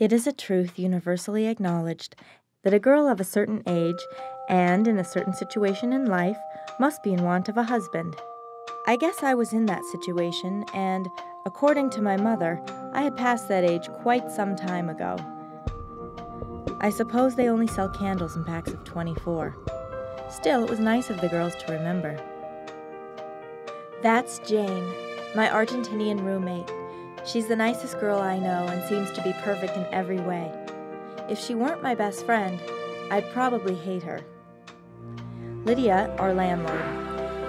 It is a truth universally acknowledged that a girl of a certain age and in a certain situation in life must be in want of a husband. I guess I was in that situation, and, according to my mother, I had passed that age quite some time ago. I suppose they only sell candles in packs of 24. Still, it was nice of the girls to remember. That's Jane, my Argentinian roommate. She's the nicest girl I know and seems to be perfect in every way. If she weren't my best friend, I'd probably hate her. Lydia, our landlord.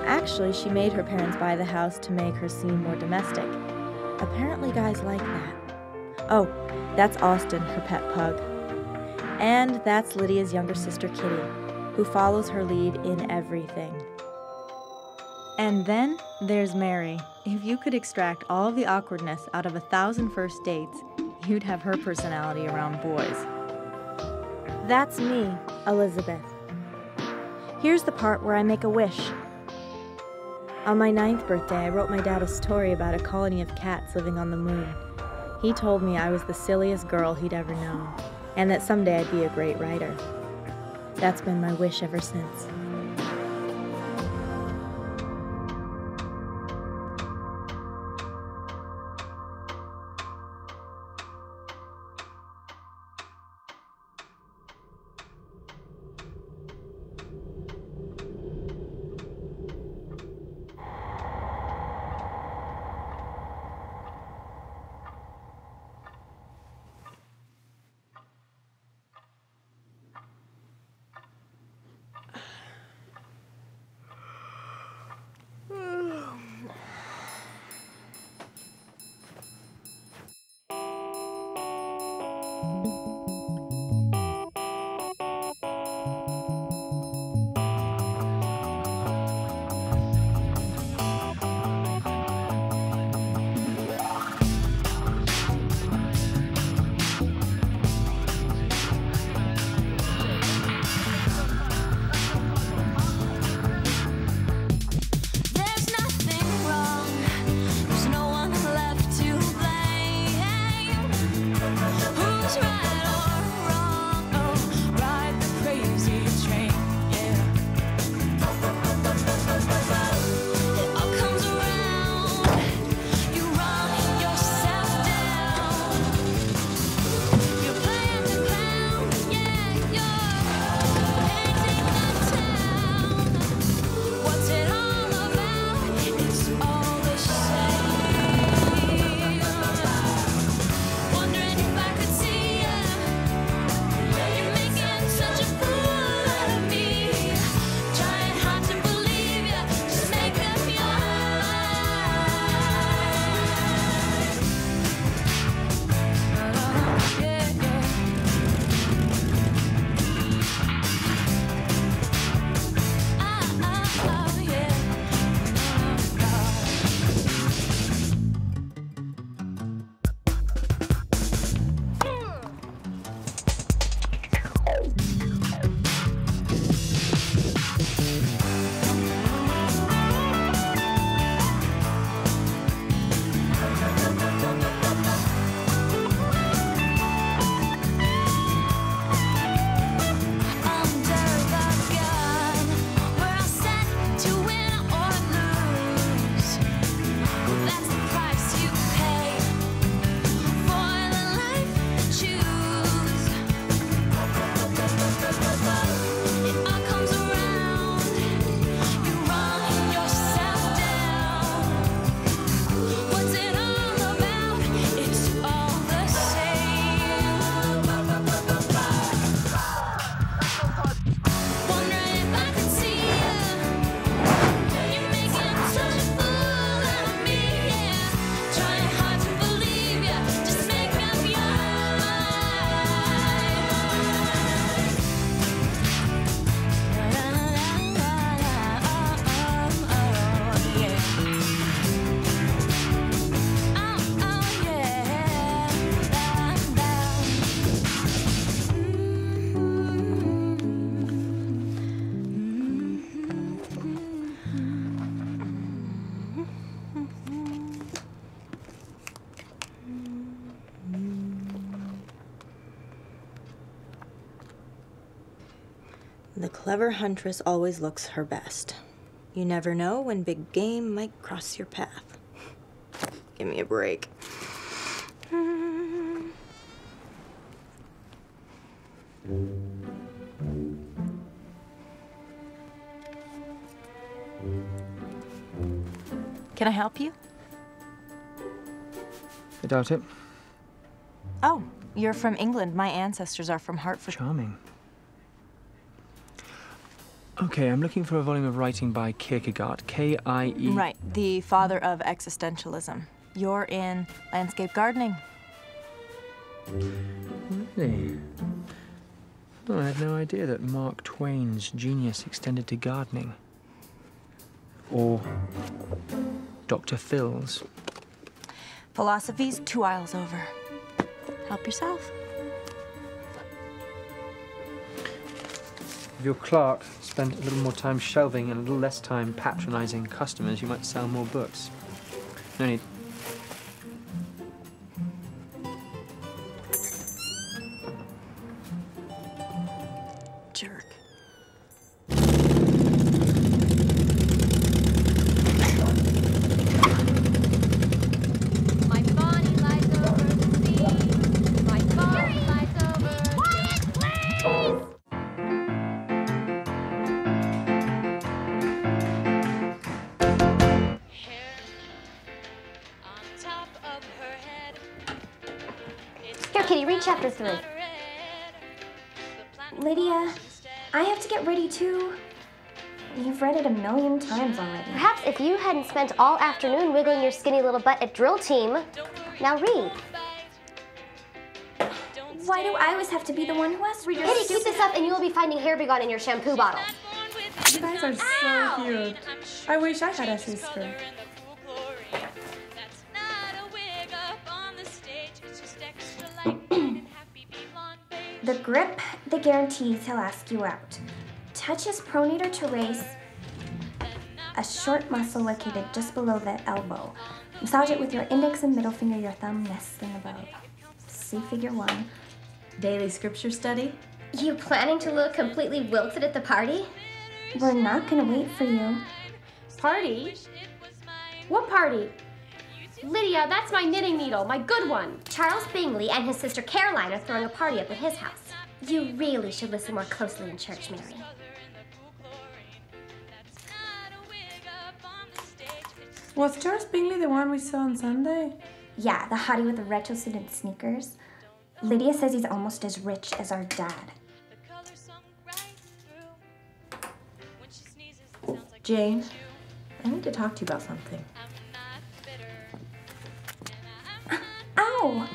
Actually, she made her parents buy the house to make her seem more domestic. Apparently guys like that. Oh, that's Austen, her pet pug. And that's Lydia's younger sister, Kitty, who follows her lead in everything. And then there's Mary. If you could extract all of the awkwardness out of 1,000 first dates, you'd have her personality around boys. That's me, Elizabeth. Here's the part where I make a wish. On my 9th birthday, I wrote my dad a story about a colony of cats living on the moon. He told me I was the silliest girl he'd ever known, and that someday I'd be a great writer. That's been my wish ever since. The clever huntress always looks her best. You never know when big game might cross your path. Give me a break. Can I help you? I doubt it. Oh, you're from England. My ancestors are from Hertford. Charming. Okay, I'm looking for a volume of writing by Kierkegaard. K-I-E... Right, the father of existentialism. You're in landscape gardening. Really? Oh, I had no idea that Mark Twain's genius extended to gardening. Or Dr. Phil's. Philosophy's 2 aisles over. Help yourself. If your clerk spent a little more time shelving and a little less time patronizing customers, you might sell more books. No need. Jerk. My body lies over the sea. My body lies over. Quiet, please! Here, Kitty, read chapter 3. Lydia, I have to get ready too. You've read it 1,000,000 times already. Perhaps if you hadn't spent all afternoon wiggling your skinny little butt at drill team. Now read. Why do I always have to be the one who has to read your Kitty, keep stupid... this up and you will be finding hair bee gone in your shampoo bottle. You guys are so cute. I wish I had a sister. The grip, the guarantees he'll ask you out. Touch his pronator to raise a short muscle located just below the elbow. Massage it with your index and middle finger, your thumb nestling above. See figure 1. Daily scripture study? You planning to look completely wilted at the party? We're not gonna wait for you. Party? What party? Lydia, that's my knitting needle, my good one. Charles Bingley and his sister Caroline are throwing a party up at his house. You really should listen more closely in church, Mary. Was Charles Bingley the one we saw on Sunday? Yeah, the hottie with the retro suit and sneakers. Lydia says he's almost as rich as our dad. Jane, I need to talk to you about something. Ow!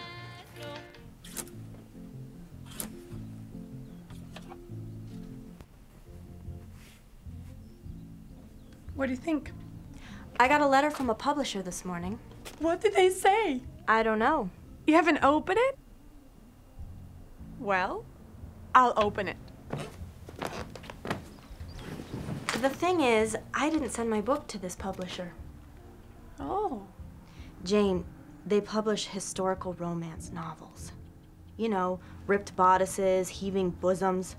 What do you think? I got a letter from a publisher this morning. What did they say? I don't know. You haven't opened it? Well, I'll open it. The thing is, I didn't send my book to this publisher. Oh. Jane, they publish historical romance novels. You know, ripped bodices, heaving bosoms.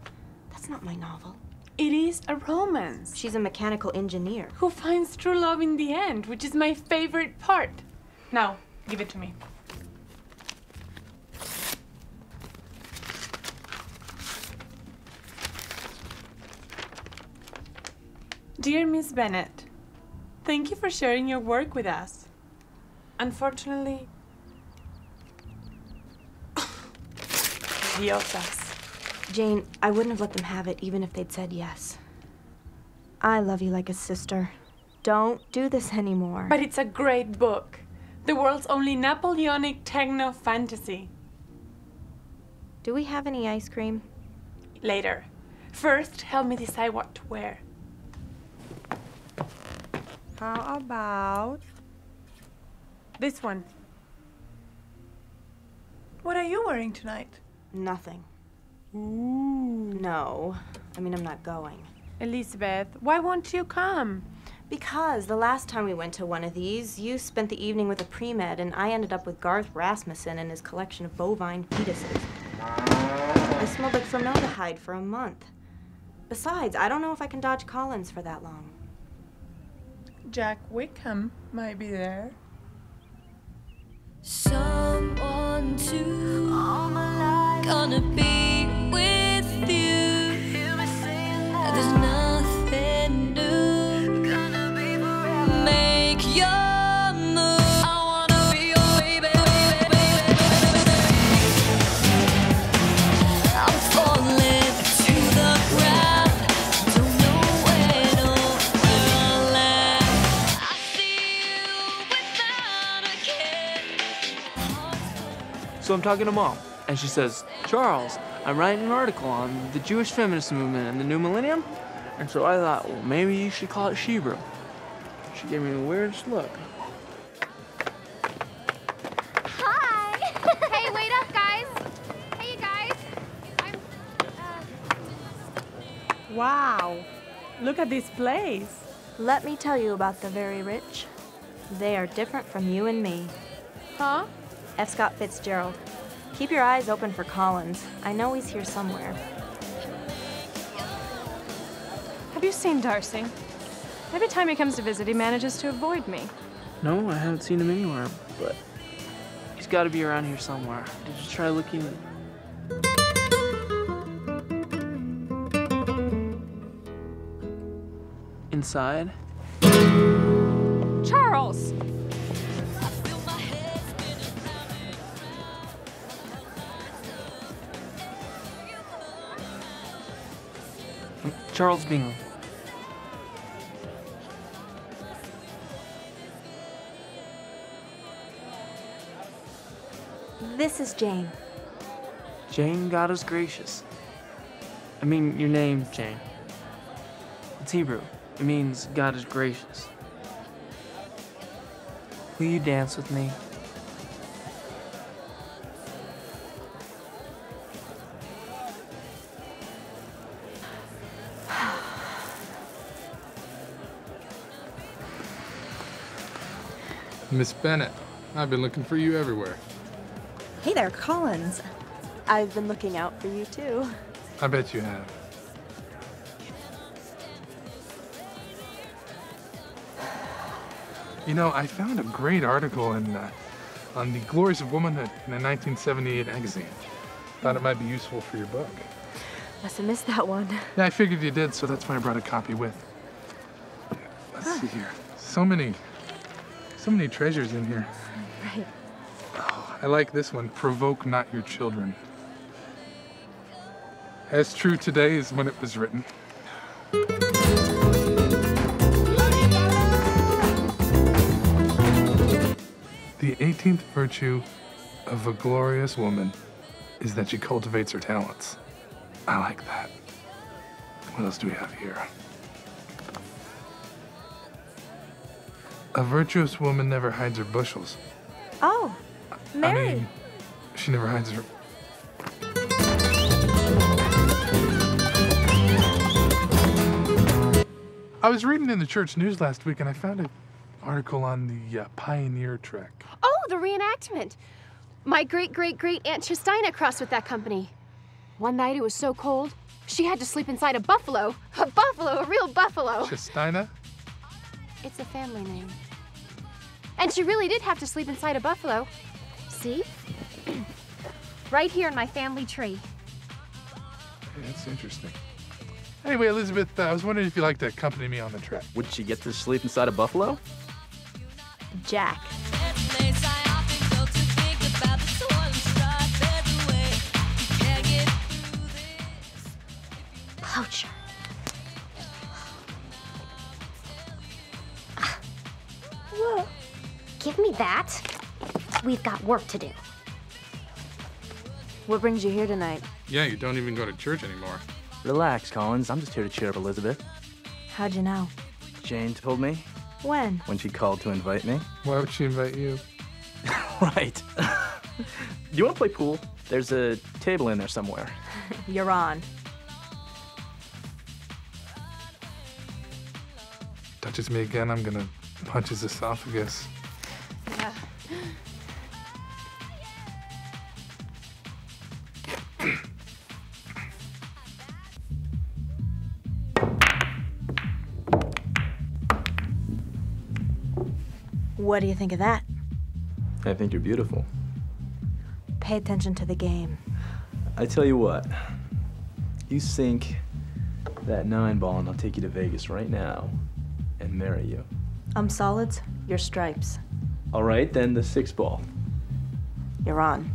That's not my novel. It is a romance. She's a mechanical engineer. Who finds true love in the end, which is my favorite part. Now, give it to me. Dear Miss Bennet, thank you for sharing your work with us. Unfortunately, idiosas. Jane, I wouldn't have let them have it even if they'd said yes. I love you like a sister. Don't do this anymore. But it's a great book. The world's only Napoleonic techno fantasy. Do we have any ice cream? Later. First, help me decide what to wear. How about this one? What are you wearing tonight? Nothing. Ooh. No. I mean, I'm not going. Elizabeth, why won't you come? Because the last time we went to one of these, you spent the evening with a pre-med, and I ended up with Garth Rasmussen and his collection of bovine fetuses. I smelled like formaldehyde for a month. Besides, I don't know if I can dodge Collins for that long. Jack Wickham might be there. Someone to gonna be with you. There's nothing new. Gonna be forever. Make your move. I wanna be your baby. I'm falling to the ground. Don't know when or where I'll land. I see you without a care. So I'm talking to Mom, and she says, Charles, I'm writing an article on the Jewish feminist movement and the new millennium. And so I thought, well, maybe you should call it Shebrew. She gave me the weirdest look. Hi! Hey, wait up, guys! Hey, you guys! Wow, look at this place. Let me tell you about the very rich. They are different from you and me. Huh? F. Scott Fitzgerald. Keep your eyes open for Collins. I know he's here somewhere. Have you seen Darcy? Every time he comes to visit, he manages to avoid me. No, I haven't seen him anywhere, but he's got to be around here somewhere. Did you try looking? Inside? Charles! Charles Bingham. This is Jane. Jane, God is gracious. I mean, your name, Jane. It's Hebrew. It means God is gracious. Will you dance with me? Miss Bennet, I've been looking for you everywhere. Hey there, Collins. I've been looking out for you, too. I bet you have. You know, I found a great article on the glories of womanhood in a 1978 magazine. Thought it might be useful for your book. Must have missed that one. Yeah, I figured you did, so that's why I brought a copy with. Let's see here. So many treasures in here. Right. Oh, I like this one, provoke not your children. As true today as when it was written. The 18th virtue of a glorious woman is that she cultivates her talents. I like that. What else do we have here? A virtuous woman never hides her bushels. Oh, Mary. I mean, she never hides her... I was reading in the church news last week and I found an article on the Pioneer Trek. Oh, the reenactment. My great-great-great Aunt Justina crossed with that company. One night it was so cold, she had to sleep inside a buffalo. A buffalo, a real buffalo. Justina? It's a family name. And she really did have to sleep inside a buffalo. See? Right here in my family tree. That's interesting. Anyway, Elizabeth, I was wondering if you'd like to accompany me on the trek. Would she get to sleep inside a buffalo? Jack. Poacher. Whoa. Give me that. We've got work to do. What brings you here tonight? Yeah, you don't even go to church anymore. Relax, Collins. I'm just here to cheer up Elizabeth. How'd you know? Jane told me When? when she called to invite me. Why would she invite you? Right. You want to play pool? There's a table in there somewhere. You're on. Touches me again, I'm gonna punch his esophagus. Yeah. What do you think of that? I think you're beautiful. Pay attention to the game. I tell you what, you sink that 9-ball and I'll take you to Vegas right now and marry you. I'm solids, you're stripes. All right, then the 6-ball. You're on.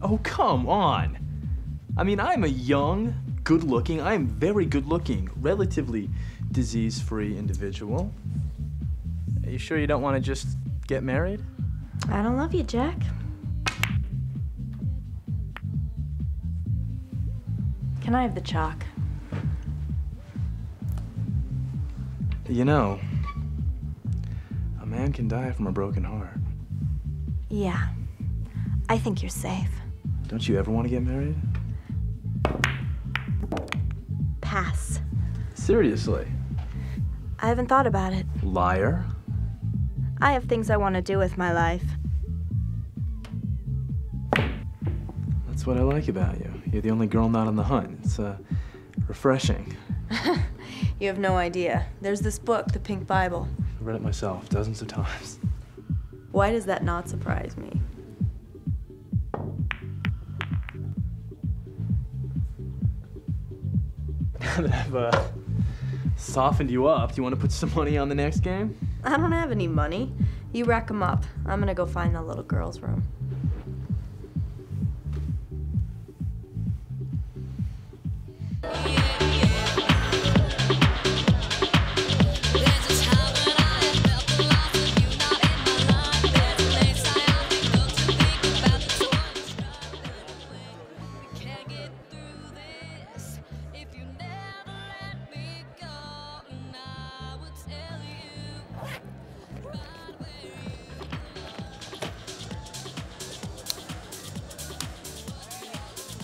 Oh, come on. I mean, I'm a young, good-looking, I am very good-looking, relatively disease-free individual. Are you sure you don't want to just get married? I don't love you, Jack. Can I have the chalk? You know, a man can die from a broken heart. Yeah. I think you're safe. Don't you ever want to get married? Pass. Seriously? I haven't thought about it. Liar? I have things I want to do with my life. That's what I like about you. You're the only girl not on the hunt. It's refreshing. You have no idea. There's this book, The Pink Bible. I've read it myself dozens of times. Why does that not surprise me? Now that I've softened you up, do you want to put some money on the next game? I don't have any money. You rack 'em up. I'm gonna go find the little girl's room.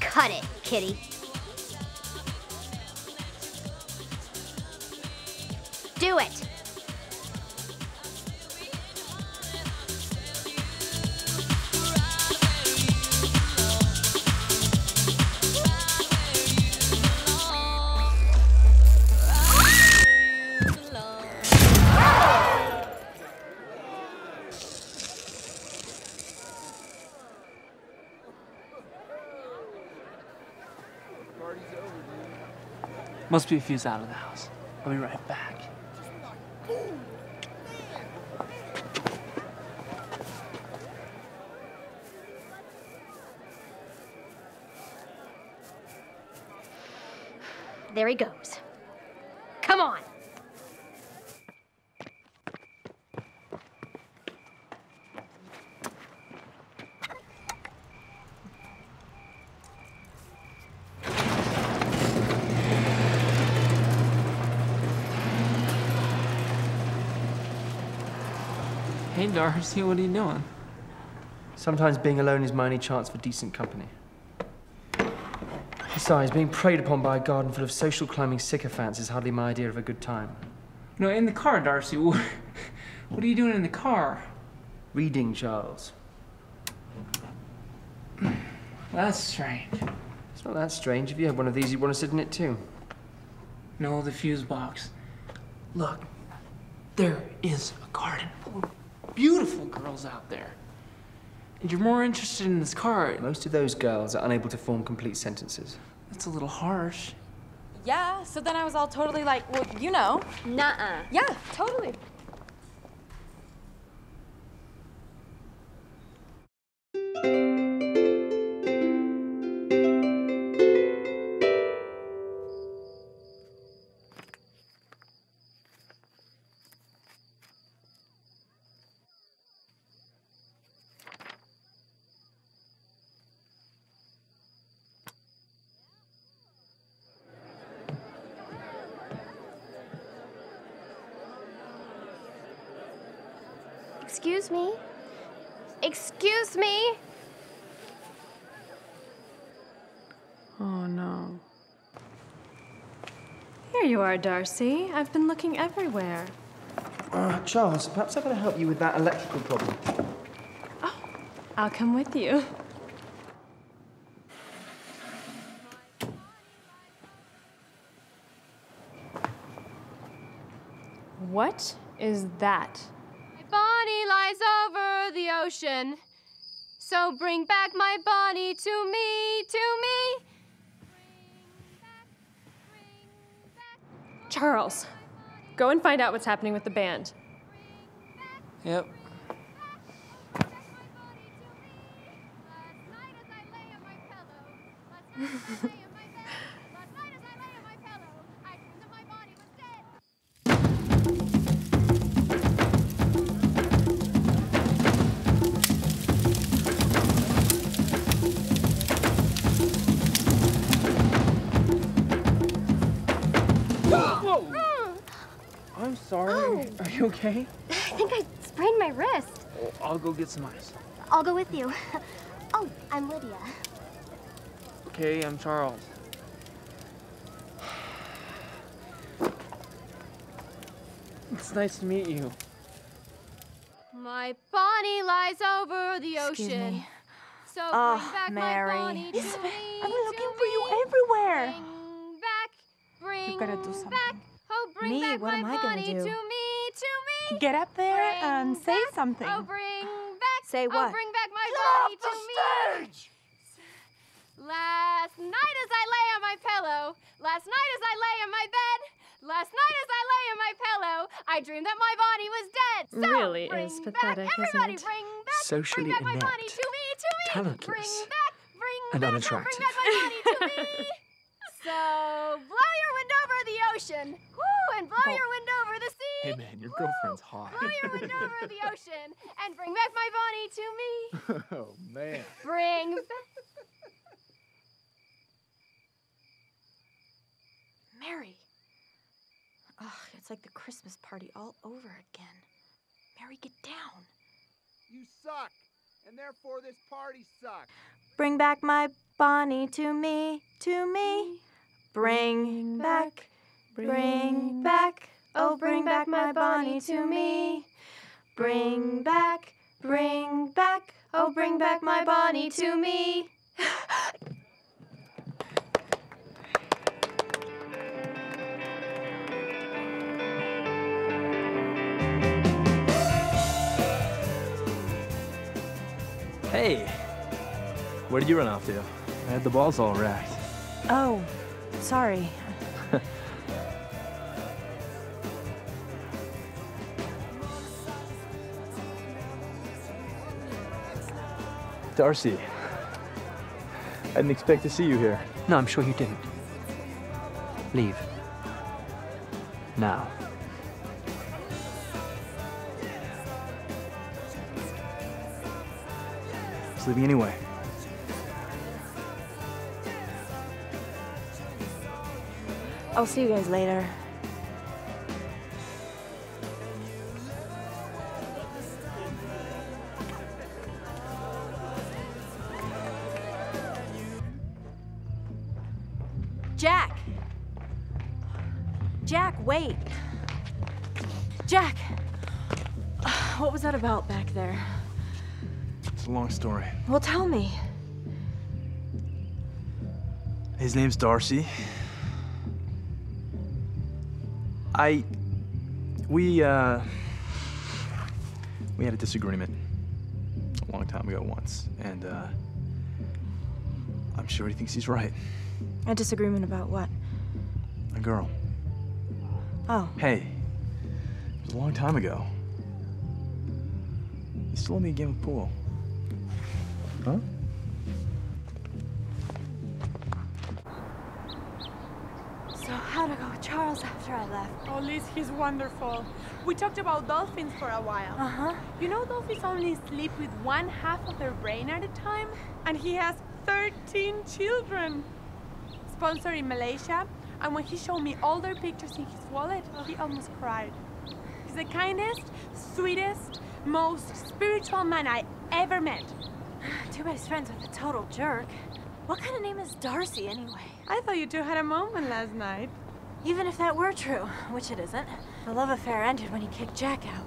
Cut it, kitty. Do it. Must be a fuse out of the house. I'll be right back. There he goes. Come on. Hey, Darcy, what are you doing? Sometimes being alone is my only chance for decent company. Besides, being preyed upon by a garden full of social climbing sycophants is hardly my idea of a good time. No, in the car, Darcy. What are you doing in the car? Reading, Charles. That's strange. It's not that strange. If you had one of these, you'd want to sit in it too. No, the fuse box. Look, there is a garden full of beautiful girls out there. And you're more interested in this car. Most of those girls are unable to form complete sentences. That's a little harsh. Yeah, so then I was all totally like, well, you know. Nuh-uh. Yeah, totally. Excuse me? Excuse me? Oh, no. Here you are, Darcy. I've been looking everywhere. Charles, perhaps I better help you with that electrical problem. Oh, I'll come with you. What is that? My Bonnie lies over the ocean. So bring back my Bonnie to me, to me. Charles, go and find out what's happening with the band. Yep. I'm sorry. Are you okay? I think I sprained my wrist. Oh, I'll go get some ice. I'll go with you. Oh, I'm Lydia. Okay, I'm Charles. It's nice to meet you. My Bonnie lies over the Excuse ocean. me. So Oh, bring back Mary. my Bonnie to me. I'm looking for you everywhere. Bring back, bring You gotta do something. back. Oh, bring Me? back What my am I gonna Bonnie do? to me, to me. Get up there Bring and say back. something. Oh, bring back. Say Oh, what? bring back my Bonnie to me. Last night as I lay on my pillow, last night as I lay in my bed, last night as I lay in my pillow, I dreamed that my Bonnie was dead. So Really bring is back, pathetic, isn't everybody it? bring back, Socially bring back my inept, Bonnie to me, to me. talentless, Bring back, bring and back, unattractive. bring back my Bonnie to me. So blow your wind over the ocean, woo, and blow your wind over the sea. Hey man, your girlfriend's hot. Blow your wind over the ocean and bring back my Bonnie to me. Oh man. Bring back. Mary. Ugh, it's like the Christmas party all over again. Mary, get down. You suck, and therefore this party sucks. Bring back my Bonnie to me, to me. Bring back, oh, bring back my Bonnie to me. Bring back, oh, bring back my Bonnie to me. Hey, where did you run off to? I had the balls all racked. Oh, sorry. Darcy, I didn't expect to see you here. No, I'm sure you didn't. Leave. Now. He's leaving anyway. I'll see you guys later. Jack! Jack, wait! Jack! What was that about back there? It's a long story. Well, tell me. His name's Darcy. We had a disagreement a long time ago once, and I'm sure he thinks he's right. A disagreement about what? A girl. Oh. Hey, it was a long time ago. You still owe me a game of pool. Huh? So how'd it go with Charles after I left? Oh, Liz, he's wonderful. We talked about dolphins for a while. Uh-huh. You know dolphins only sleep with one half of their brain at a time? And he has 13 children. Sponsor in Malaysia. And when he showed me all their pictures in his wallet, he almost cried. He's the kindest, sweetest, most spiritual man I ever met. Too bad he's friends with a total jerk. What kind of name is Darcy, anyway? I thought you two had a moment last night. Even if that were true, which it isn't, the love affair ended when he kicked Jack out.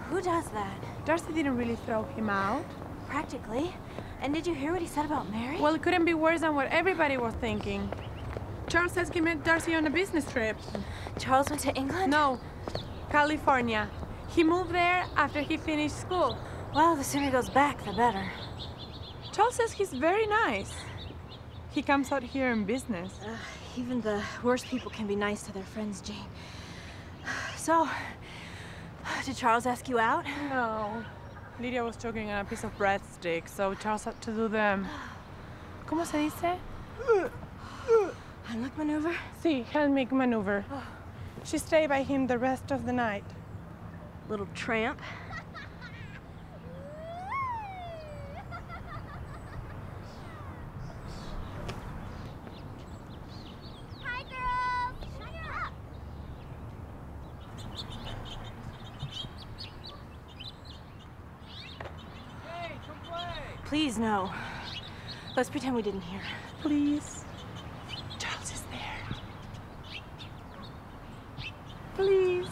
Who does that? Darcy didn't really throw him out. Practically. And did you hear what he said about Mary? Well, it couldn't be worse than what everybody was thinking. Charles says he met Darcy on a business trip. Charles went to England? No. California. He moved there after he finished school. Well, the sooner he goes back, the better. Charles says he's very nice. He comes out here in business. Even the worst people can be nice to their friends, Jane. So, did Charles ask you out? No. Lydia was choking on a piece of breadstick, so Charles had to do them. ¿Cómo se dice? Hand look maneuver? Sí, hand-make maneuver. She stayed by him the rest of the night. Little tramp. Hi, girls. Shut up. Hey, come play! Please, no. Let's pretend we didn't hear. Please. Charles is there. Please.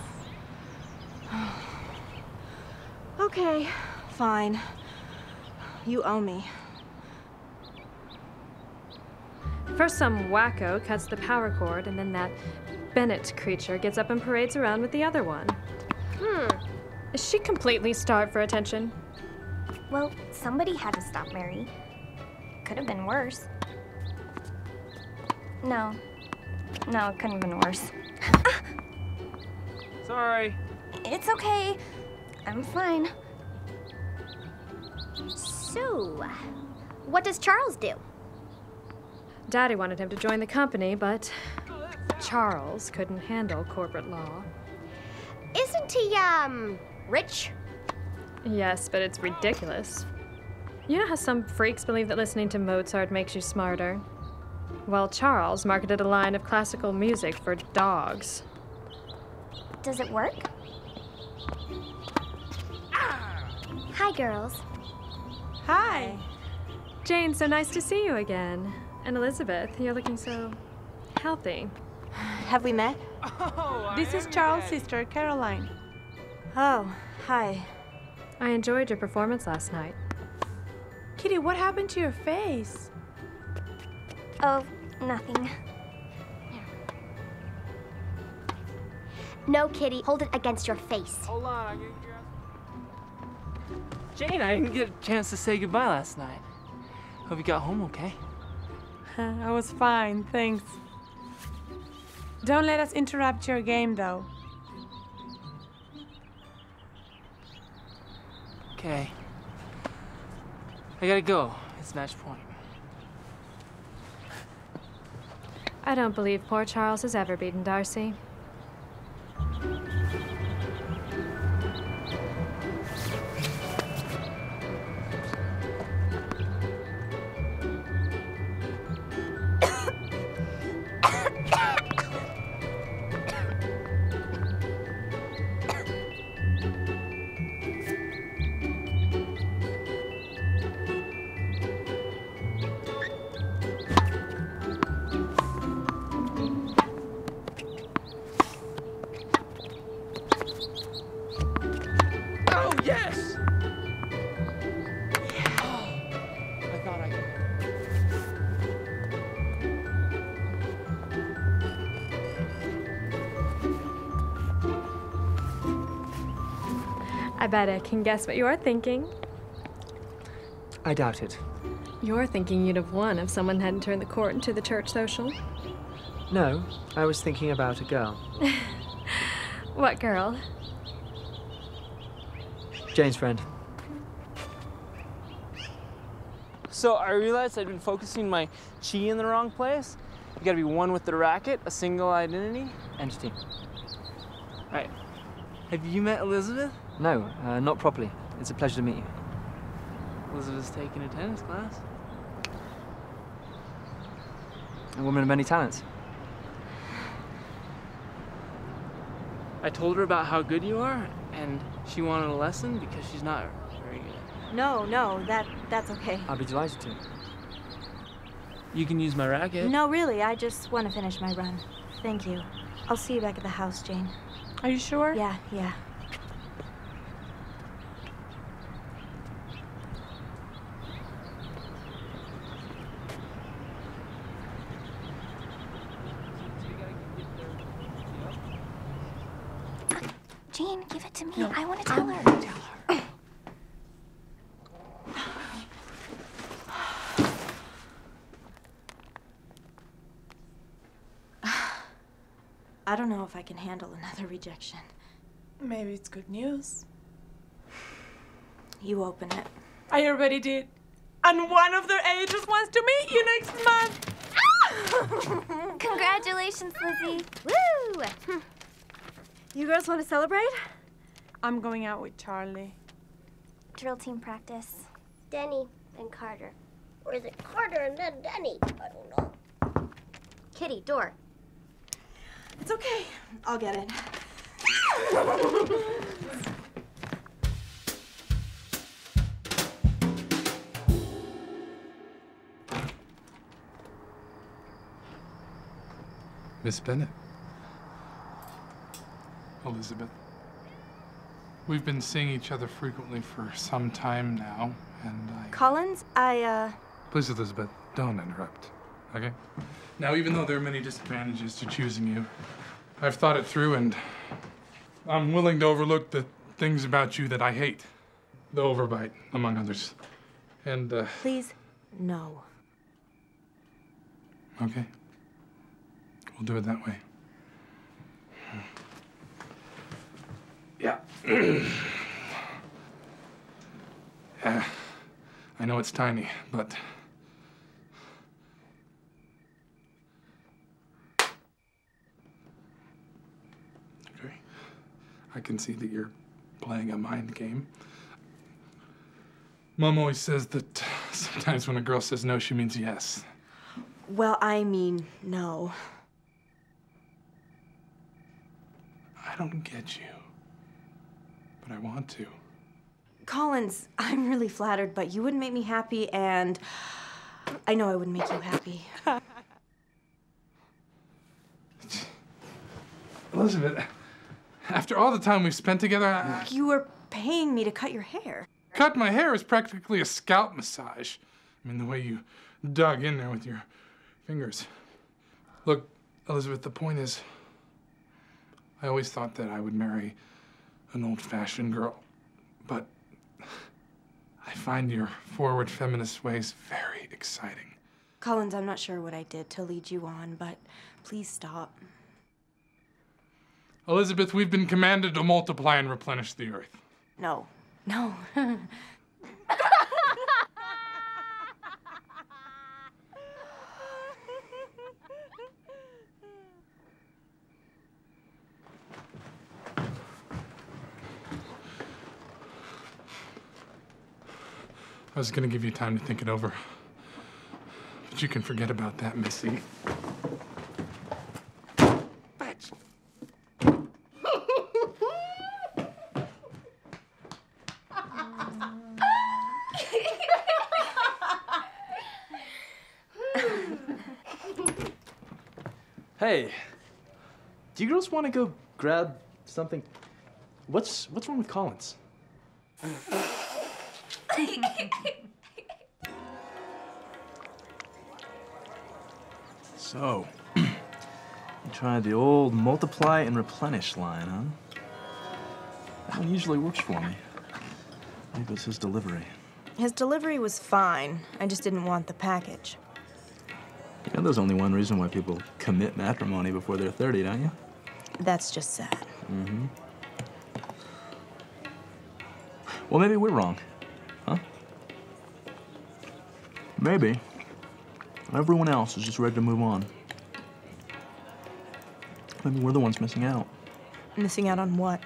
Okay, fine. You owe me. First, some wacko cuts the power cord, and then that Bennet creature gets up and parades around with the other one. Is she completely starved for attention? Well, somebody had to stop Mary. Could have been worse. No, it couldn't have been worse. Sorry. It's okay. I'm fine. So, what does Charles do? Daddy wanted him to join the company, but Charles couldn't handle corporate law. Isn't he, rich? Yes, but it's ridiculous. You know how some freaks believe that listening to Mozart makes you smarter? Well, Charles marketed a line of classical music for dogs. Does it work? Hi, girls. Hi. Jane, so nice to see you again. And Elizabeth, you're looking so healthy. Have we met? This is Charles' sister, Caroline. Oh, hi. I enjoyed your performance last night. Kitty, what happened to your face? Oh, nothing. No, Kitty, hold it against your face. Hold on, I get your Jane, I didn't get a chance to say goodbye last night. Hope you got home okay. I was fine, thanks. Don't let us interrupt your game, though. Okay. I gotta go. It's match point. I don't believe poor Charles has ever beaten Darcy. Yes! Oh, I thought I could. I bet I can guess what you're thinking. I doubt it. You're thinking you'd have won if someone hadn't turned the court into the church social. No, I was thinking about a girl. What girl? Jane's friend. So I realized I'd been focusing my chi in the wrong place. You gotta be one with the racket, a single identity. Entity. Right. Have you met Elizabeth? No, not properly. It's a pleasure to meet you. Elizabeth's taking a tennis class. A woman of many talents. I told her about how good you are, and she wanted a lesson because she's not very good. No, that's okay. I'll be delighted to. You can use my racket. No, really, I just want to finish my run. Thank you. I'll see you back at the house, Jane. Are you sure? Yeah. Jane, give it to me. I want to tell her. I don't know if I can handle another rejection. Maybe it's good news. You open it. I already did. And one of their agents wants to meet you next month. Congratulations, Lizzie. Woo! You girls want to celebrate? I'm going out with Charlie. Drill team practice. Denny, then Carter. Or is it Carter and then Denny? I don't know. Kitty, door. It's okay. I'll get it. Miss Bennet. Elizabeth. We've been seeing each other frequently for some time now, and Collins, Please, Elizabeth, don't interrupt, okay? Now, even though there are many disadvantages to choosing you, I've thought it through, and I'm willing to overlook the things about you that I hate. The overbite, among others. And, Please, no. Okay. We'll do it that way. Yeah. Yeah. I know it's tiny, but... Okay. I can see that you're playing a mind game. Mom always says that sometimes when a girl says no, she means yes. Well, I mean, no. I don't get you, but I want to. Collins, I'm really flattered, but you wouldn't make me happy, and I know I wouldn't make you happy. Elizabeth, after all the time we've spent together, You were paying me to cut your hair. cut my hair is practically a scalp massage. I mean, the way you dug in there with your fingers. Look, Elizabeth, the point is, I always thought that I would marry an old-fashioned girl, but I find your forward feminist ways very exciting. Collins, I'm not sure what I did to lead you on, but please stop. Elizabeth, we've been commanded to multiply and replenish the earth. No. No. I was gonna give you time to think it over, but you can forget about that, Missy. Hey, do you girls want to go grab something? What's wrong with Collins? So, you tried the old multiply and replenish line, huh? That one usually works for me. Maybe it was his delivery. His delivery was fine. I just didn't want the package. You know there's only one reason why people commit matrimony before they're 30, don't you? That's just sad. Mm-hmm. Well, maybe we're wrong, huh? Maybe everyone else is just ready to move on. Maybe we're the ones missing out. Missing out on what?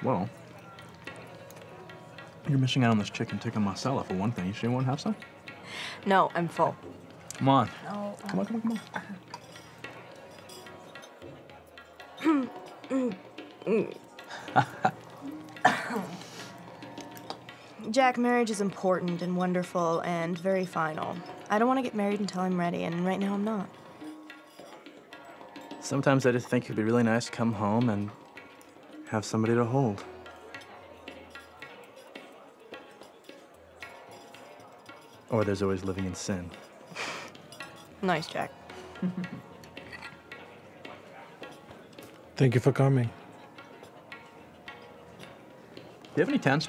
Well, you're missing out on this chicken tikka masala for one thing. You sure you want to have some? No, I'm full. Come on. No. Come on, come on, come on. Jack, marriage is important and wonderful and very final. I don't want to get married until I'm ready, and right now I'm not. Sometimes I just think it'd be really nice to come home and have somebody to hold. Or there's always living in sin. Nice, Jack. Thank you for coming. you have any tens?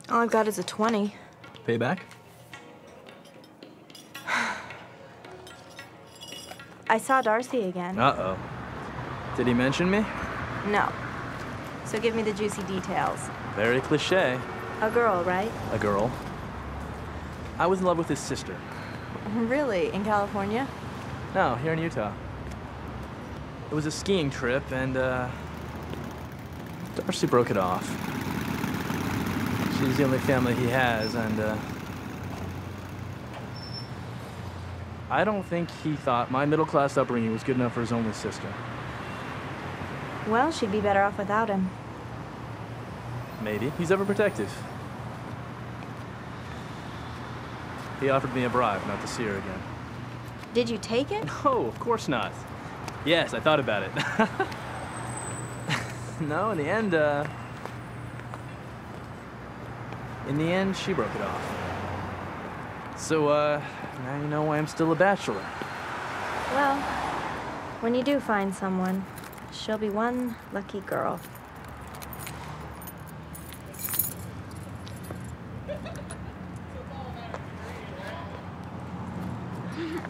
All I've got is a 20. Pay back? I saw Darcy again. Uh-oh. Did he mention me? No. So give me the juicy details. Very cliche. A girl, right? A girl. I was in love with his sister. Really? In California? No, here in Utah. It was a skiing trip, and, Darcy broke it off. She's the only family he has, and, I don't think he thought my middle-class upbringing was good enough for his only sister. Well, she'd be better off without him. Maybe. He's overprotective. He offered me a bribe not to see her again. Did you take it? No, of course not. Yes, I thought about it. No, in the end, she broke it off. So, now you know why I'm still a bachelor. Well, when you do find someone, she'll be one lucky girl.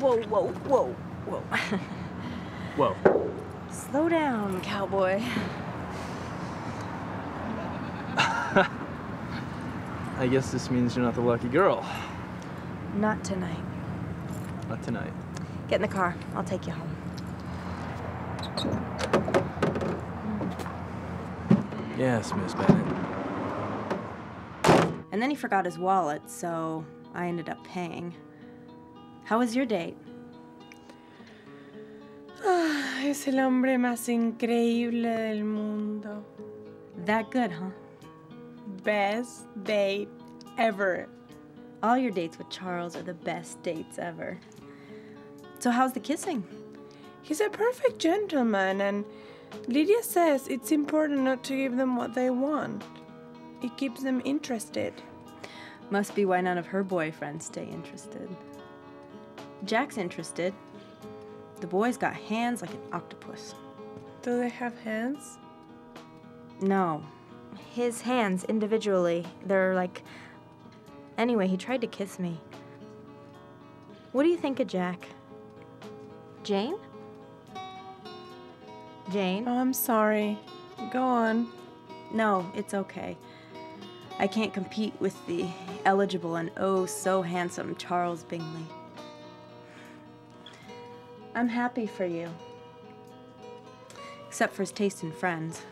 Whoa, whoa, whoa, whoa. Whoa. Slow down, cowboy. I guess this means you're not the lucky girl. Not tonight. Not tonight. Get in the car. I'll take you home. Yes, Miss Bennet. And then he forgot his wallet, so I ended up paying. How was your date? Es el hombre más increíble del mundo. That good, huh? Best date ever. All your dates with Charles are the best dates ever. So how's the kissing? He's a perfect gentleman, and Lydia says it's important not to give them what they want. It keeps them interested. Must be why none of her boyfriends stay interested. Jack's interested. The boy's got hands like an octopus. Do they have hands? No. His hands, individually, they're like... Anyway, he tried to kiss me. What do you think of Jack? Jane? Jane? Oh, I'm sorry. Go on. No, it's okay. I can't compete with the eligible and oh so handsome Charles Bingley. I'm happy for you. Except for his taste in friends.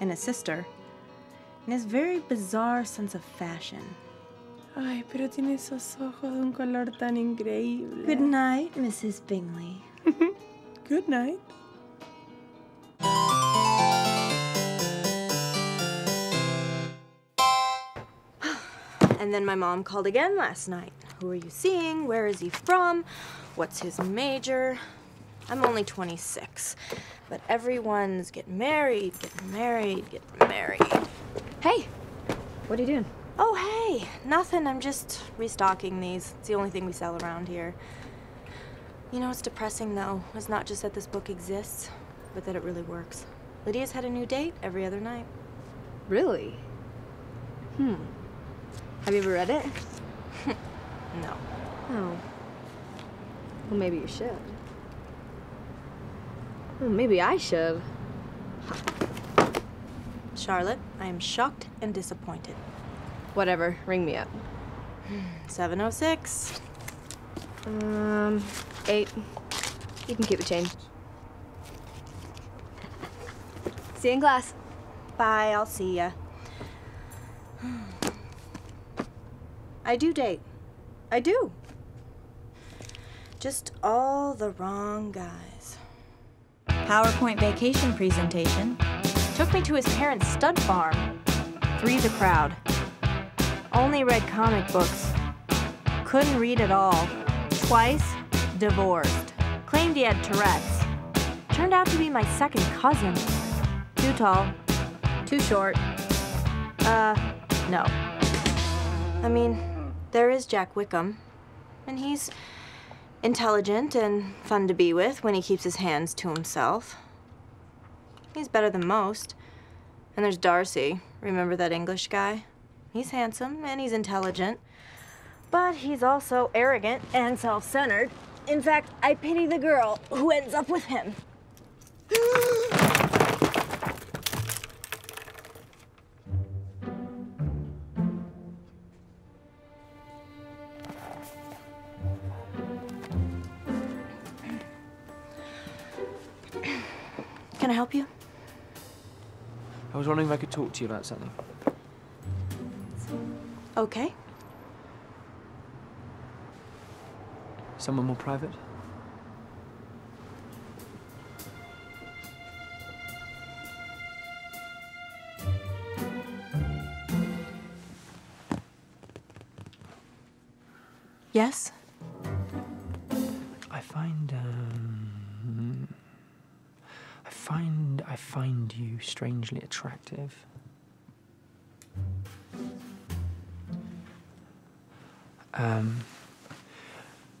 And his sister. And his very bizarre sense of fashion. Ay, pero tiene esos ojos de un color tan increíble. Good night, Mrs. Bingley. Good night. And then my mom called again last night. Who are you seeing? Where is he from? What's his major? I'm only 26, but everyone's getting married, getting married, getting married. Hey, what are you doing? Oh, hey, nothing. I'm just restocking these. It's the only thing we sell around here. You know what's depressing, though? It's not just that this book exists, but that it really works. Lydia's had a new date every other night. Really? Have you ever read it? No. Oh. Well, maybe you should. Well, maybe I should. Charlotte, I am shocked and disappointed. Whatever, ring me up. 706. 8. You can keep the change. See you in class. Bye, I'll see ya. I do date. I do. Just all the wrong guys. PowerPoint vacation presentation. Took me to his parents' stud farm. Three's a crowd. Only read comic books. Couldn't read at all. Twice, divorced. Claimed he had Tourette's. Turned out to be my second cousin. Too tall. Too short. No. I mean, there is Jack Wickham. And he's intelligent and fun to be with when he keeps his hands to himself. He's better than most. And there's Darcy. Remember that English guy? He's handsome and he's intelligent. But he's also arrogant and self-centered. In fact, I pity the girl who ends up with him. Can I help you? I was wondering if I could talk to you about something. Okay. Someone more private? Yes? I find you strangely attractive. You're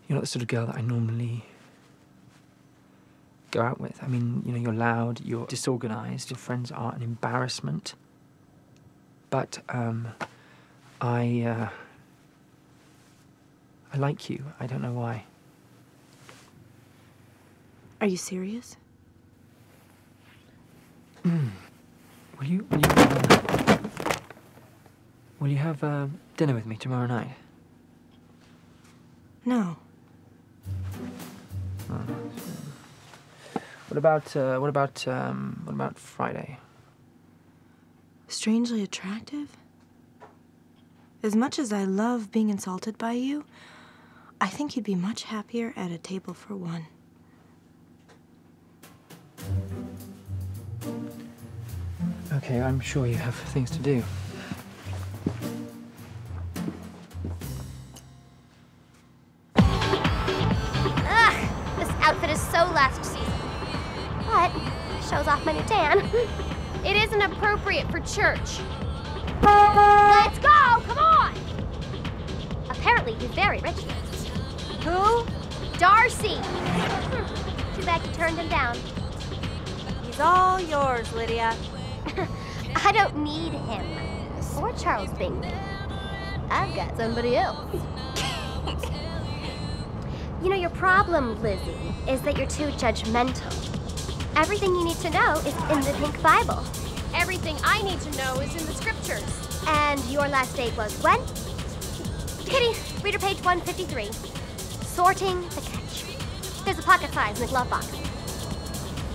not the sort of girl that I normally go out with. I mean, you know, you're loud, you're disorganized, your friends are an embarrassment. But, I like you. I don't know why. Are you serious? Will you have dinner with me tomorrow night? No. Oh. What about Friday? Strangely attractive? As much as I love being insulted by you, I think you'd be much happier at a table for one. Okay, I'm sure you have things to do. Ugh, this outfit is so last season. But shows off my new tan. It isn't appropriate for church. Let's go! Come on! Apparently, he's very rich. Who? Darcy. Too bad you turned him down. He's all yours, Lydia. I don't need him. Or Charles Bingley. I've got somebody else. You know, your problem, Lizzie, is that you're too judgmental. Everything you need to know is in the pink Bible. Everything I need to know is in the scriptures. And your last date was when? Kitty, reader page 153. Sorting the catch. There's a pocket size in the glove box.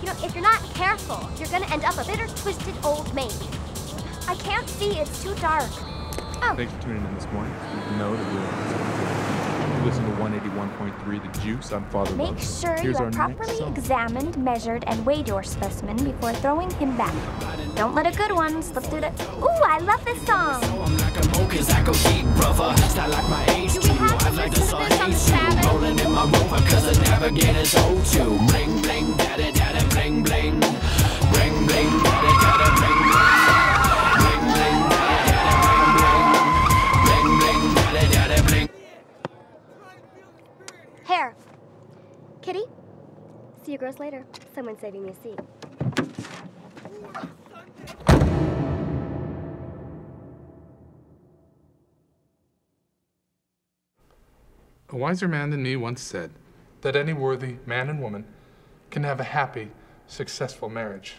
You know, if you're not careful, you're gonna end up a bitter, twisted old maid. I can't see, it's too dark. Oh. Thanks for tuning in this morning. You know that you listen to 181.3 The Juice. I'm Father Make Love. sure Here's you our have next properly song. examined, measured, and weighed your specimen before throwing him back. Don't let a good one slip through the... Ooh, I love this song! Do we have to listen to this on the Sabbath? Rolling in my rover, cause the navigator's O2. Bling, bling, daddy, daddy, bling, bling. Bling, bling, daddy, daddy, bling, bling. Bling, bling, daddy, daddy, bling, bling. Bling, bling, daddy, daddy, bling. Hair. Kitty? See you girls later. Someone's saving me a seat. A wiser man than me once said that any worthy man and woman can have a happy, successful marriage.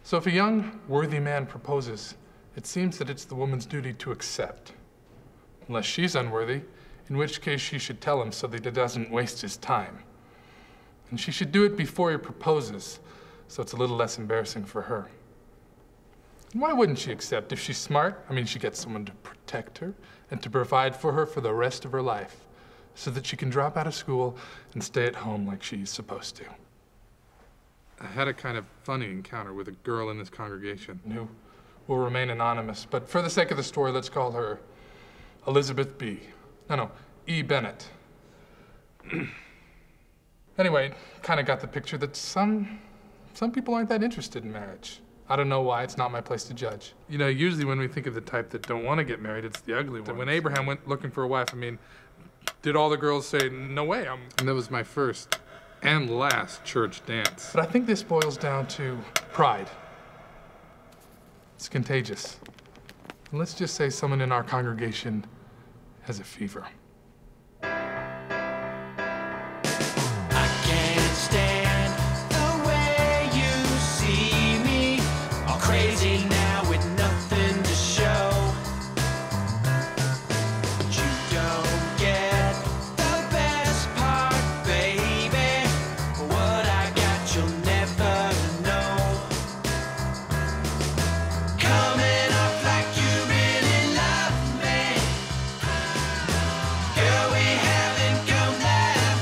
So if a young, worthy man proposes, it seems that it's the woman's duty to accept. Unless she's unworthy, in which case she should tell him so that he doesn't waste his time. And she should do it before he proposes, so it's a little less embarrassing for her. And why wouldn't she accept? If she's smart, I mean, she gets someone to protect her and to provide for her for the rest of her life, so that she can drop out of school and stay at home like she's supposed to. I had a kind of funny encounter with a girl in this congregation who will remain anonymous, but for the sake of the story, let's call her Elizabeth E. Bennet. Anyway, kind of got the picture that some people aren't that interested in marriage. I don't know why, it's not my place to judge. You know, usually when we think of the type that don't want to get married, it's the ugly ones. When Abraham went looking for a wife, I mean, did all the girls say, no way, And that was my first and last church dance. But I think this boils down to pride. It's contagious. And let's just say someone in our congregation has a fever. Crazy now with nothing to show. But you don't get the best part, baby. What I got you'll never know. Coming off like you really love me. Girl, we haven't come that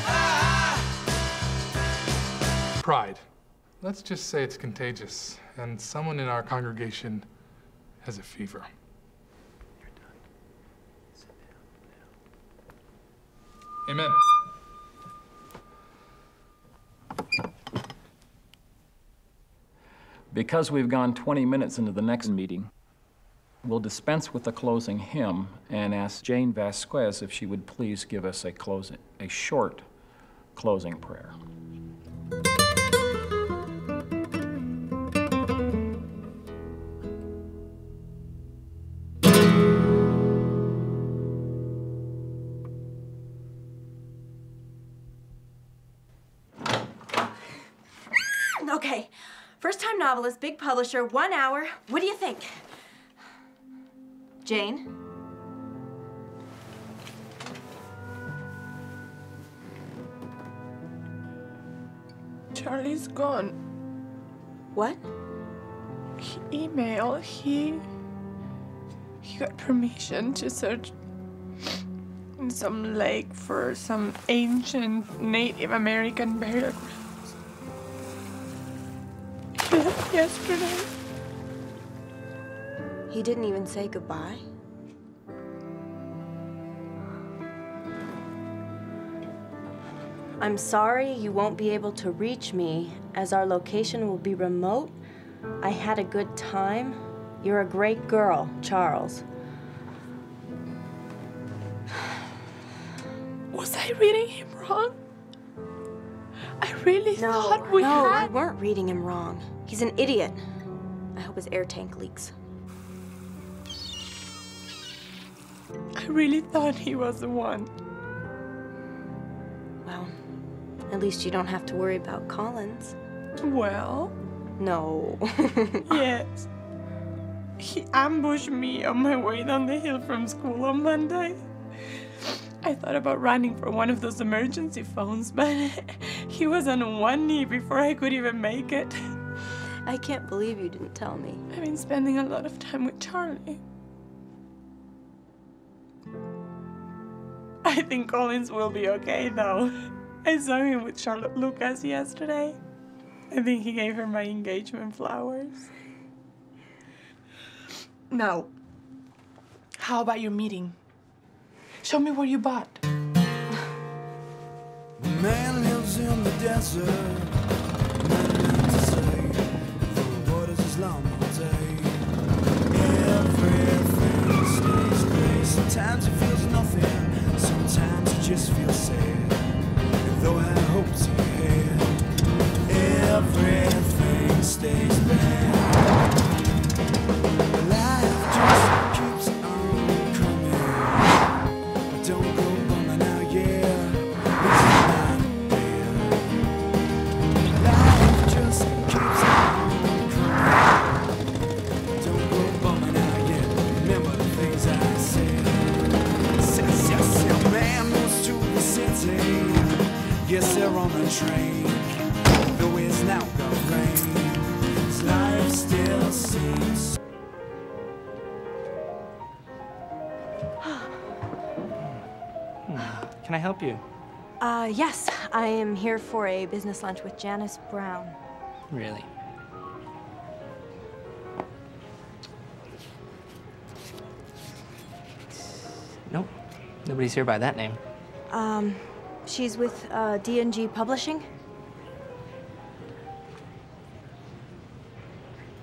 far. Pride. Let's just say it's contagious, and someone in our congregation has a fever. You're done. Sit down now. Amen. Because we've gone 20 minutes into the next meeting, we'll dispense with the closing hymn and ask Jane Vasquez if she would please give us a short closing prayer. Okay, first-time novelist, big publisher, 1 hour. What do you think? Jane? Charlie's gone. What? He emailed. He got permission to search in some lake for some ancient Native American burial grounds. He left yesterday. He didn't even say goodbye? I'm sorry you won't be able to reach me, as our location will be remote. I had a good time. You're a great girl, Charles. Was I reading him wrong? I really thought we had... No, you weren't reading him wrong. He's an idiot. I hope his air tank leaks. I really thought he was the one. Well, at least you don't have to worry about Collins. Well? No. Yes. He ambushed me on my way down the hill from school on Monday. I thought about running for one of those emergency phones, but he was on one knee before I could even make it. I can't believe you didn't tell me. I've been spending a lot of time with Charlie. I think Collins will be okay, though. I saw him with Charlotte Lucas yesterday. I think he gave her my engagement flowers. Now, how about your meeting? Show me what you bought. The man lives in the desert. Nothing to say. The waters is long all day. Everything stays gray. Sometimes it feels nothing. Sometimes it just feels sad. And though I hope to had, everything stays bad. Life just keeps on coming. Don't go bumming out, yeah. It's not bad. Life just keeps on coming. Don't go bumming out, yeah. Remember the things I said. A man moves to the city. Yes, they're on the train. Though it's now got rain, his life still seems. Can I help you? Yes. I am here for a business lunch with Janice Brown. Really? Nope. Nobody's here by that name. She's with, D&G Publishing?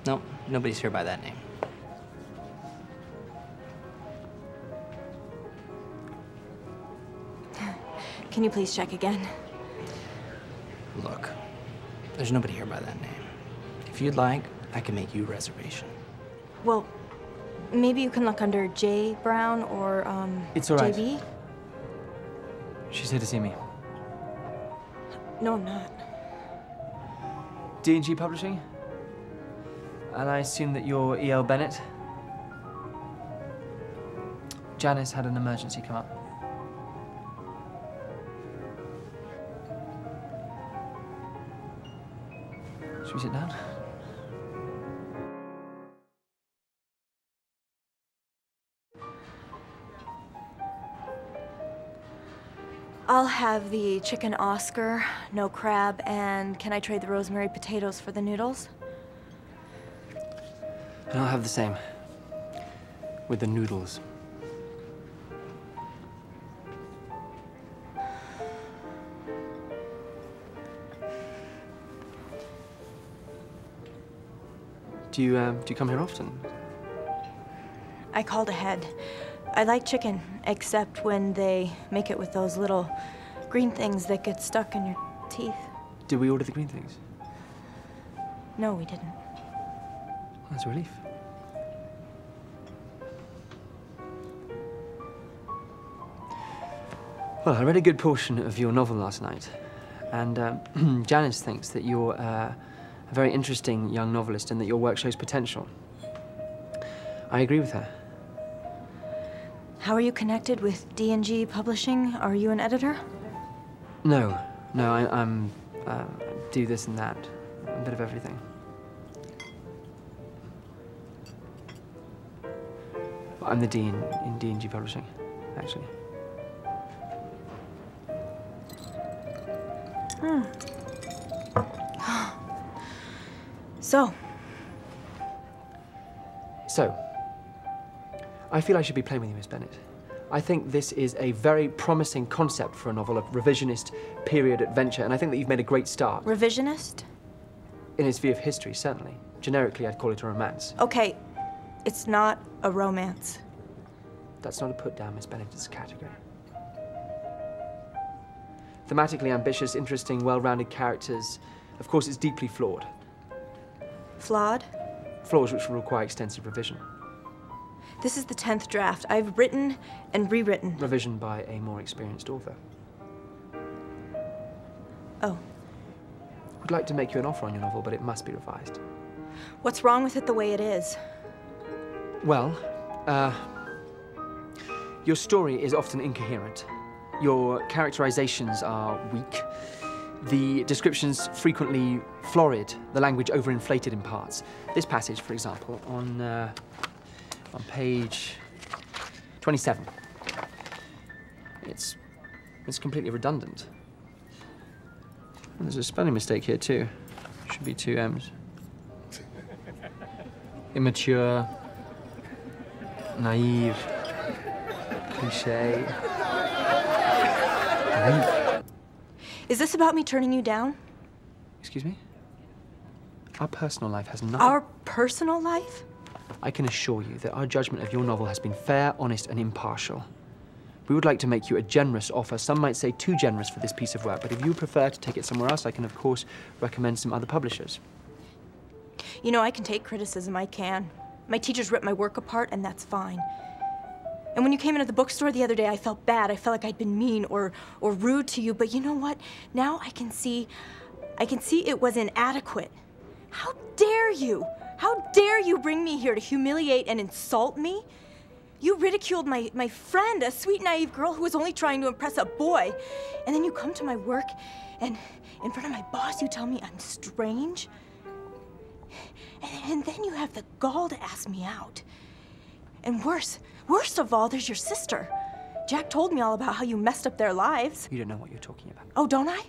Nope. Nobody's here by that name. Can you please check again? Look, there's nobody here by that name. If you'd like, I can make you a reservation. Well, maybe you can look under J. Brown or, It's all right. JB? She's here to see me. No, I'm not. D&G Publishing? And I assume that you're E.L. Bennet? Janice had an emergency come up. Should we sit down? I'll have the chicken Oscar, no crab, and can I trade the rosemary potatoes for the noodles? And I'll have the same. With the noodles. Do you come here often? I called ahead. I like chicken, except when they make it with those little green things that get stuck in your teeth. Did we order the green things? No, we didn't. That's a relief. Well, I read a good portion of your novel last night, and Janice thinks that you're a very interesting young novelist and that your work shows potential. I agree with her. How are you connected with D&G Publishing? Are you an editor? No, I'm do this and that, a bit of everything. I'm the dean in D&G Publishing, actually. So, I feel I should be playing with you, Miss Bennet. I think this is a very promising concept for a novel, a revisionist period adventure, and I think that you've made a great start. Revisionist? In its view of history, certainly. Generically, I'd call it a romance. Okay, it's not a romance. That's not a put down, Miss Bennet, it's a category. Thematically ambitious, interesting, well-rounded characters. Of course, it's deeply flawed. Flawed? Flaws which will require extensive revision. This is the 10th draft. I've written and rewritten. Revision by a more experienced author. Oh. Would like to make you an offer on your novel, but it must be revised. What's wrong with it the way it is? Well, your story is often incoherent. Your characterizations are weak. The descriptions frequently florid, the language overinflated in parts. This passage, for example, on page 27. It's completely redundant. And there's a spelling mistake here, too. Should be 2 M's. Immature, naive, cliché. Is this about me turning you down? Excuse me? Our personal life has nothing... Our personal life? I can assure you that our judgment of your novel has been fair, honest, and impartial. We would like to make you a generous offer. Some might say too generous for this piece of work, but if you prefer to take it somewhere else, I can, of course, recommend some other publishers. You know, I can take criticism, I can. My teachers rip my work apart, and that's fine. And when you came into the bookstore the other day, I felt bad. I felt like I'd been mean or rude to you, but you know what? Now I can see it was inadequate. How dare you? How dare you bring me here to humiliate and insult me? You ridiculed my friend, a sweet, naive girl who was only trying to impress a boy. And then you come to my work, and in front of my boss, you tell me I'm strange. And then you have the gall to ask me out. And worst of all, there's your sister. Jack told me all about how you messed up their lives. You don't know what you're talking about. Oh, don't I?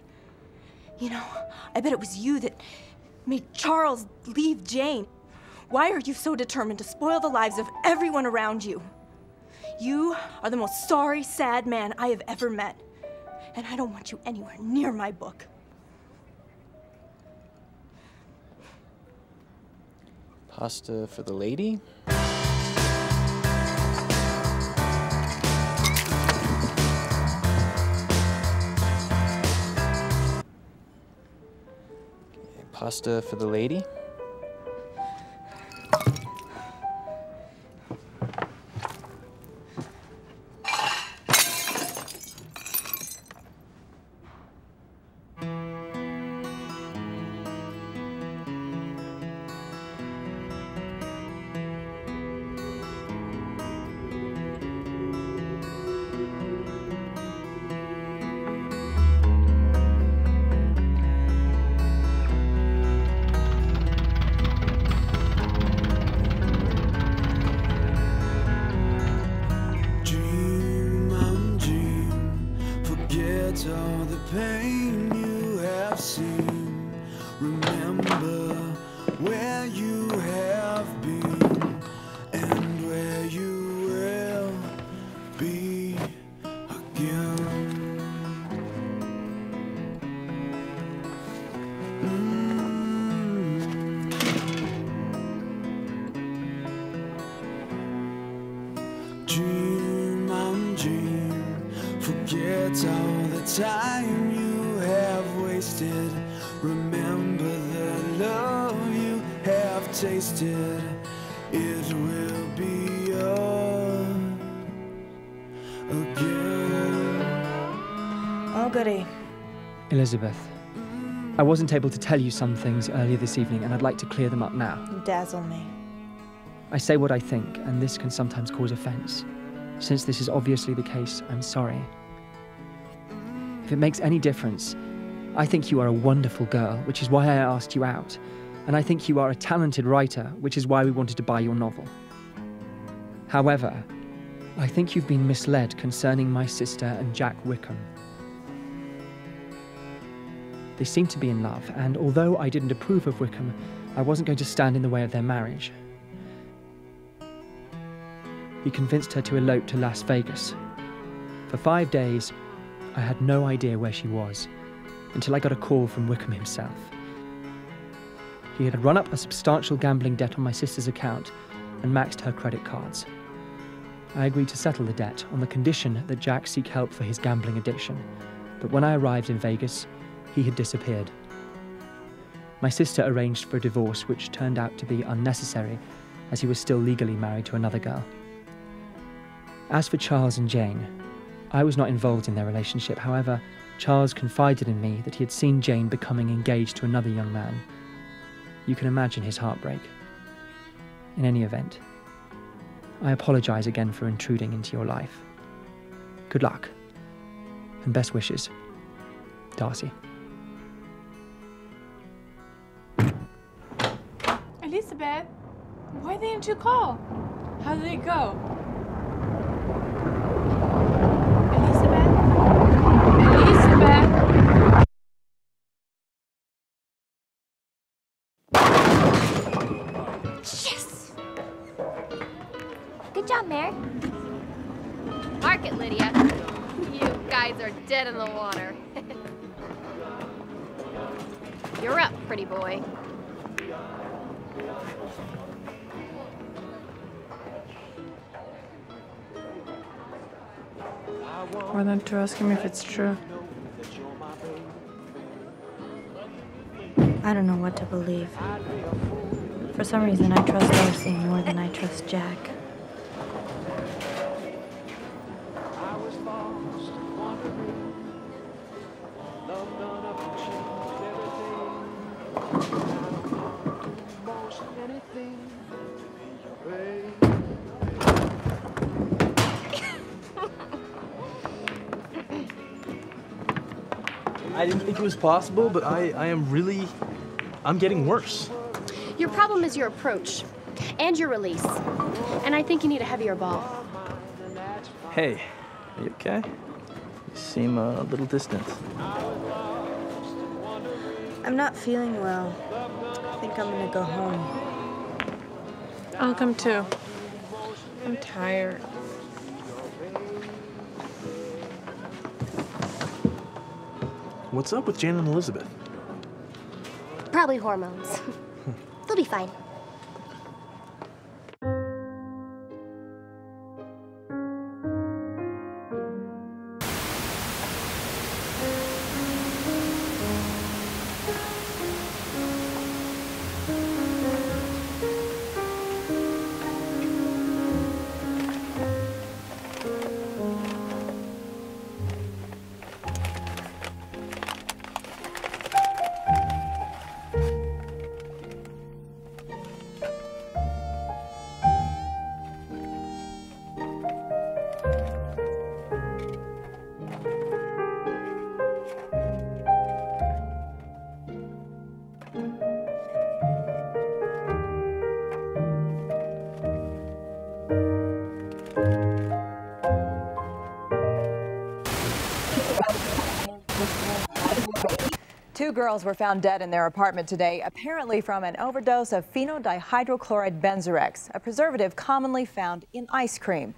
You know, I bet it was you that made Charles leave Jane. Why are you so determined to spoil the lives of everyone around you? You are the most sorry, sad man I have ever met. And I don't want you anywhere near my book. Pasta for the lady? Pasta for the lady? All the pain you have seen, remember where you have been and where you will be again. Dream on dream, forget all the time you have wasted. Remember the love you have tasted. It will be yours again. Oh, goody. Elizabeth, I wasn't able to tell you some things earlier this evening, and I'd like to clear them up now. You dazzle me. I say what I think, and this can sometimes cause offense. Since this is obviously the case, I'm sorry. If it makes any difference, I think you are a wonderful girl, which is why I asked you out. And I think you are a talented writer, which is why we wanted to buy your novel. However, I think you've been misled concerning my sister and Jack Wickham. They seem to be in love, and although I didn't approve of Wickham, I wasn't going to stand in the way of their marriage. He convinced her to elope to Las Vegas. For 5 days, I had no idea where she was, until I got a call from Wickham himself. He had run up a substantial gambling debt on my sister's account and maxed her credit cards. I agreed to settle the debt on the condition that Jack seek help for his gambling addiction, but when I arrived in Vegas, he had disappeared. My sister arranged for a divorce, which turned out to be unnecessary, as he was still legally married to another girl. As for Charles and Jane, I was not involved in their relationship. However, Charles confided in me that he had seen Jane becoming engaged to another young man. You can imagine his heartbreak. In any event, I apologize again for intruding into your life. Good luck, and best wishes, Darcy. Elizabeth, why didn't you call? How did it go? Yes! Good job, Mare. Mark it, Lydia. You guys are dead in the water. You're up, pretty boy. Why don't you ask him if it's true? I don't know what to believe. For some reason, I trust Darcy more than I trust Jack. I didn't think it was possible, but I'm getting worse. Your problem is your approach and your release. And I think you need a heavier ball. Hey, are you okay? You seem a little distant. I'm not feeling well. I think I'm gonna go home. I'll come too. I'm tired. What's up with Jane and Elizabeth? Probably hormones. They'll be fine. Two girls were found dead in their apartment today, apparently from an overdose of phenodihydrochloride benzorex, a preservative commonly found in ice cream.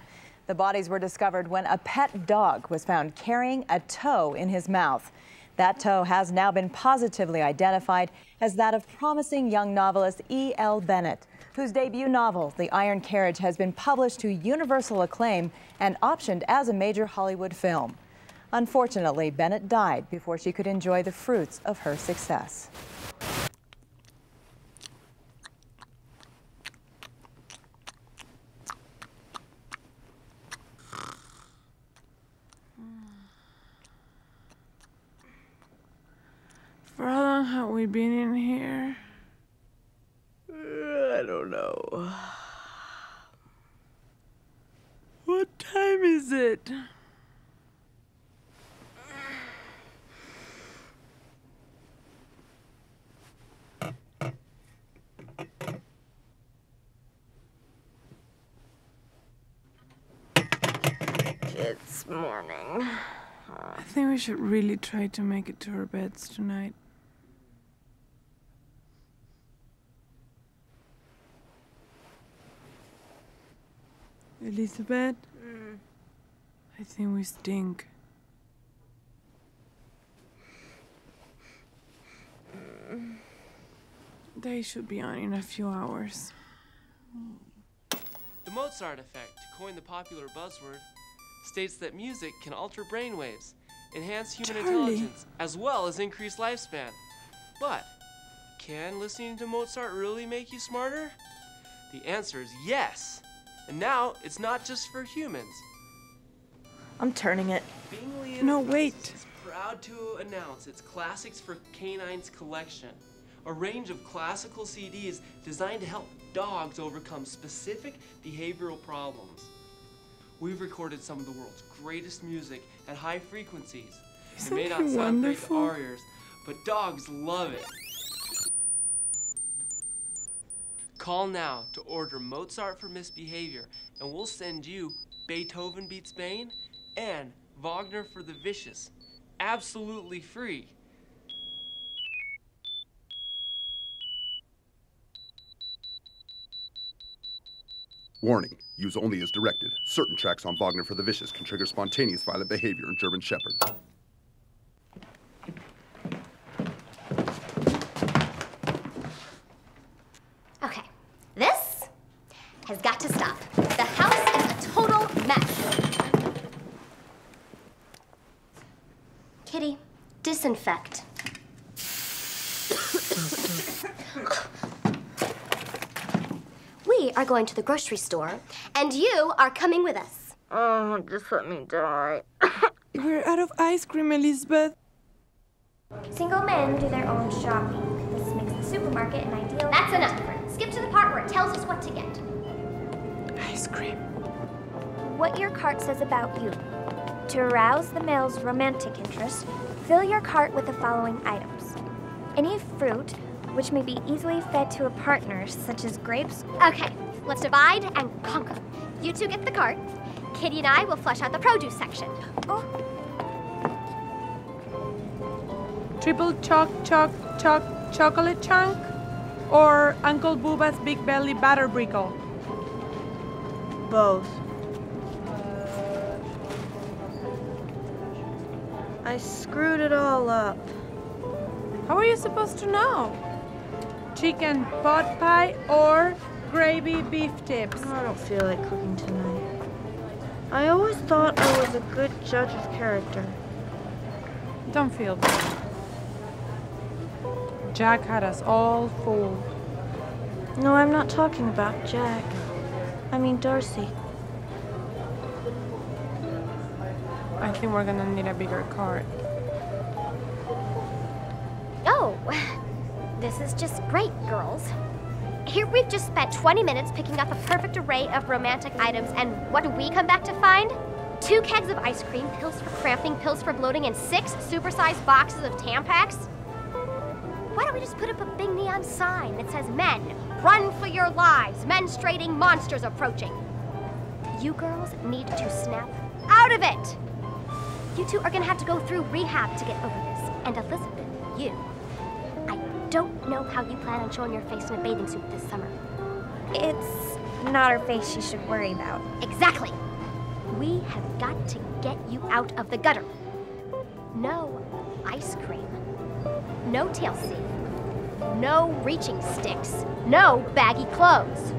The bodies were discovered when a pet dog was found carrying a toe in his mouth. That toe has now been positively identified as that of promising young novelist E.L. Bennet, whose debut novel, The Iron Carriage, has been published to universal acclaim and optioned as a major Hollywood film. Unfortunately, Bennet died before she could enjoy the fruits of her success. For how long have we been in here? I don't know. What time is it? It's morning. I think we should really try to make it to our beds tonight. Elizabeth? I think we stink. They should be on in a few hours. The Mozart effect, to coin the popular buzzword, states that music can alter brainwaves, enhance human intelligence, as well as increase lifespan. But can listening to Mozart really make you smarter? The answer is yes. And now it's not just for humans. I'm turning it. Bingley No, wait. is proud to announce its Classics for Canines collection, a range of classical CDs designed to help dogs overcome specific behavioral problems. We've recorded some of the world's greatest music at high frequencies. It may not sound great to our ears, but dogs love it. Call now to order Mozart for Misbehavior, and we'll send you Beethoven Beats Bane and Wagner for the Vicious, absolutely free. Warning, use only as directed. Certain tracks on Wagner for the Vicious can trigger spontaneous violent behavior in German Shepherd. Okay, this has got to stop. The house is a total mess. Kitty, disinfect. We are going to the grocery store, and you are coming with us. Oh, just let me die. We're out of ice cream, Elizabeth. Single men do their own shopping. This makes the supermarket an ideal... That's enough. Skip to the part where it tells us what to get. Ice cream. What your cart says about you. To arouse the male's romantic interest, fill your cart with the following items. Any fruit, which may be easily fed to a partner, such as grapes. Okay, let's divide and conquer. You two get the cart. Kitty and I will flush out the produce section. Oh. Triple chocolate chunk, or Uncle Booba's Big Belly Batter Brickle? Both. I screwed it all up. How are you supposed to know? Chicken pot pie or gravy beef tips? I don't feel like cooking tonight. I always thought I was a good judge of character. Don't feel bad. Jack had us all fooled. No, I'm not talking about Jack. I mean Darcy. I think we're gonna need a bigger cart. Oh, this is just great, girls. Here we've just spent 20 minutes picking up a perfect array of romantic items, and what do we come back to find? 2 kegs of ice cream, pills for cramping, pills for bloating, and 6 supersized boxes of Tampax? Why don't we just put up a big neon sign that says, "Men, run for your lives, menstruating monsters approaching." You girls need to snap out of it. You two are gonna have to go through rehab to get over this. And Elizabeth, you don't know how you plan on showing your face in a bathing suit this summer. It's not her face she should worry about. Exactly. We have got to get you out of the gutter. No ice cream. No TLC. No reaching sticks. No baggy clothes.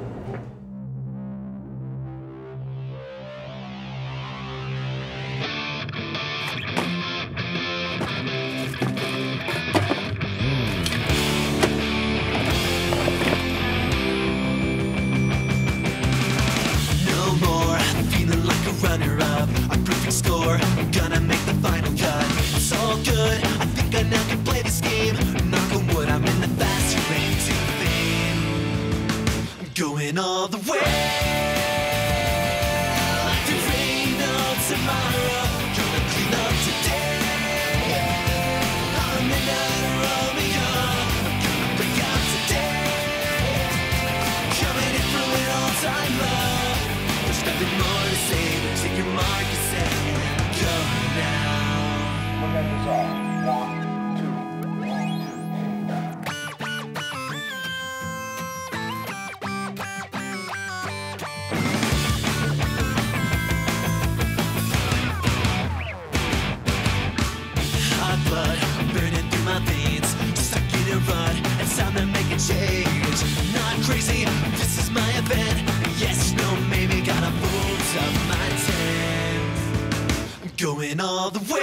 Going all the way.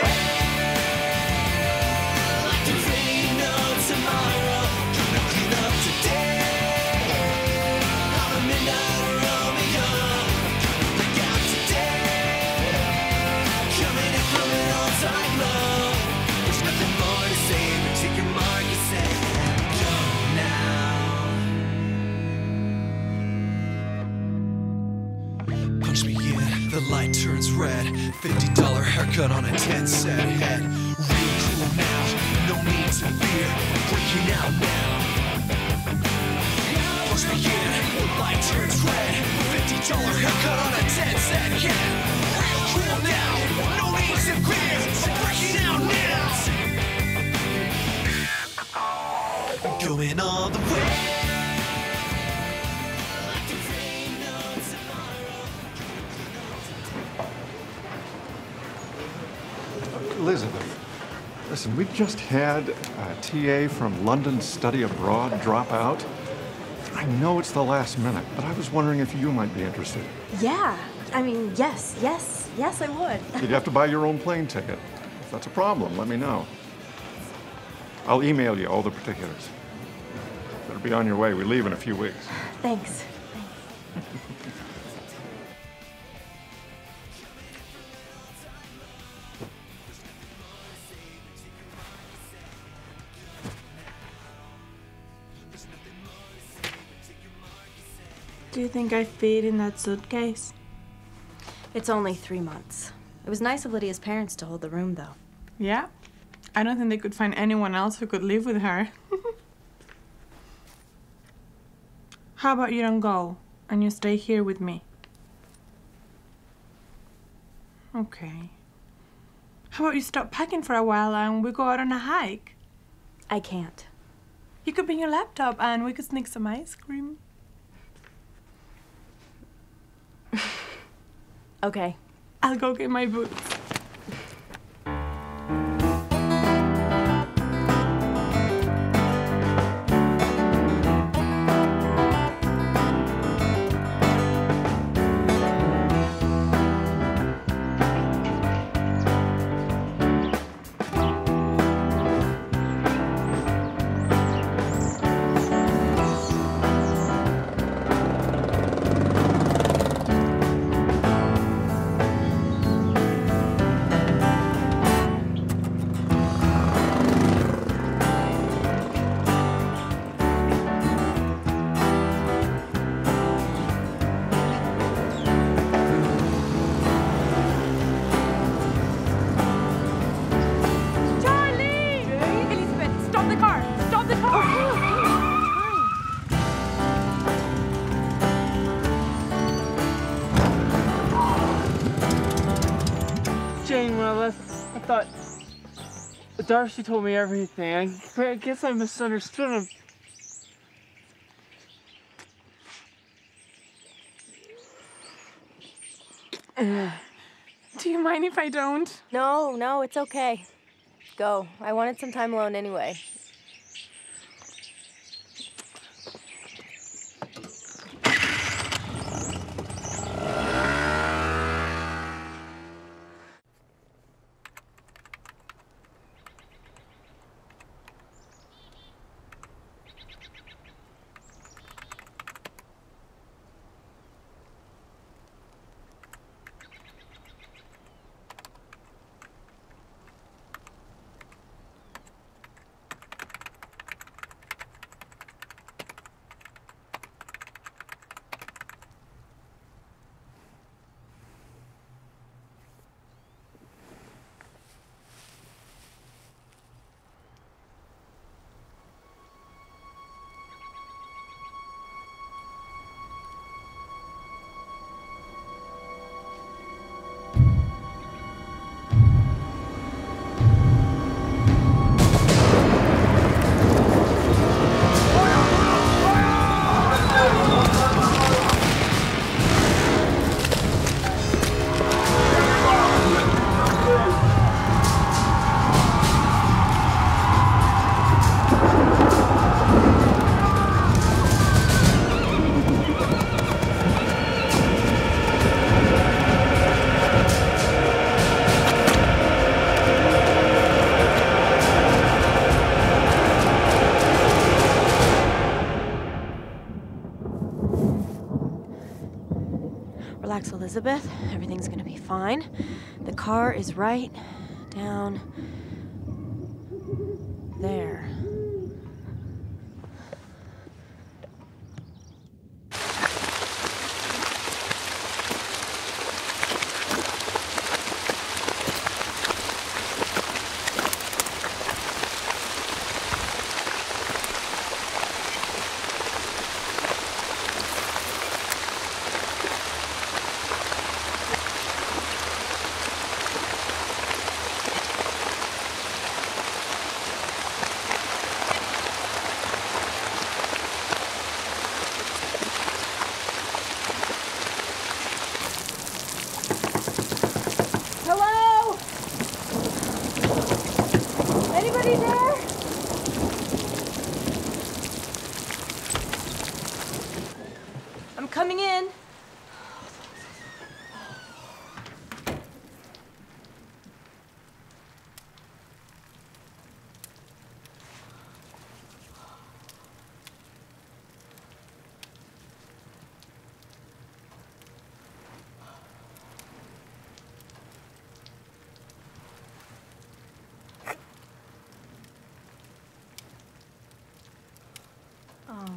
Like there ain't no tomorrow. Gonna clean up today. I'm a midnight Romeo. Gonna break out today. Coming in from an all-time low. There's nothing more to say, but take your mark and say, go now. Punch me in, the light turns red. $50 haircut on a 10-cent head. Real cool now, no need to fear. Breaking out now. Push me in, the light turns red. $50 haircut on a 10-cent head. Real cool now, no need to fear. Breaking out now. Going all the way. Elizabeth, listen, we just had a TA from London Study Abroad drop out. I know it's the last minute, but I was wondering if you might be interested. Yeah, I mean, yes, I would. You'd have to buy your own plane ticket. If that's a problem, let me know. I'll email you all the particulars. Better be on your way. We leave in a few weeks. Thanks. Do you think I fit in that suitcase? It's only 3 months. It was nice of Lydia's parents to hold the room, though. Yeah? I don't think they could find anyone else who could live with her. How about you don't go, and you stay here with me? Okay. How about you stop packing for a while and we go out on a hike? I can't. You could bring your laptop and we could sneak some ice cream. Okay. I'll go get my boots. Darcy told me everything. I guess I misunderstood him. Do you mind if I don't? No, it's okay. Go. I wanted some time alone anyway. Relax, Elizabeth. Everything's gonna be fine. The car is right down there. Coming in. Oh, no.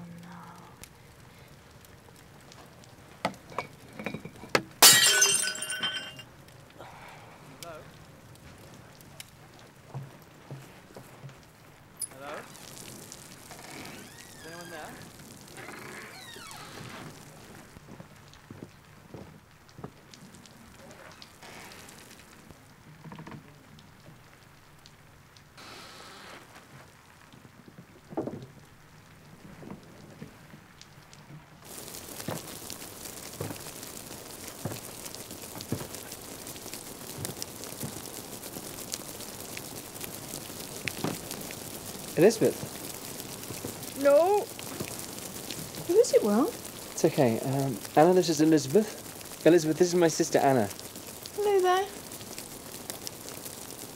Elizabeth? No. Who is it, Will? It's okay. Anna, this is Elizabeth. Elizabeth, this is my sister Anna. Hello there.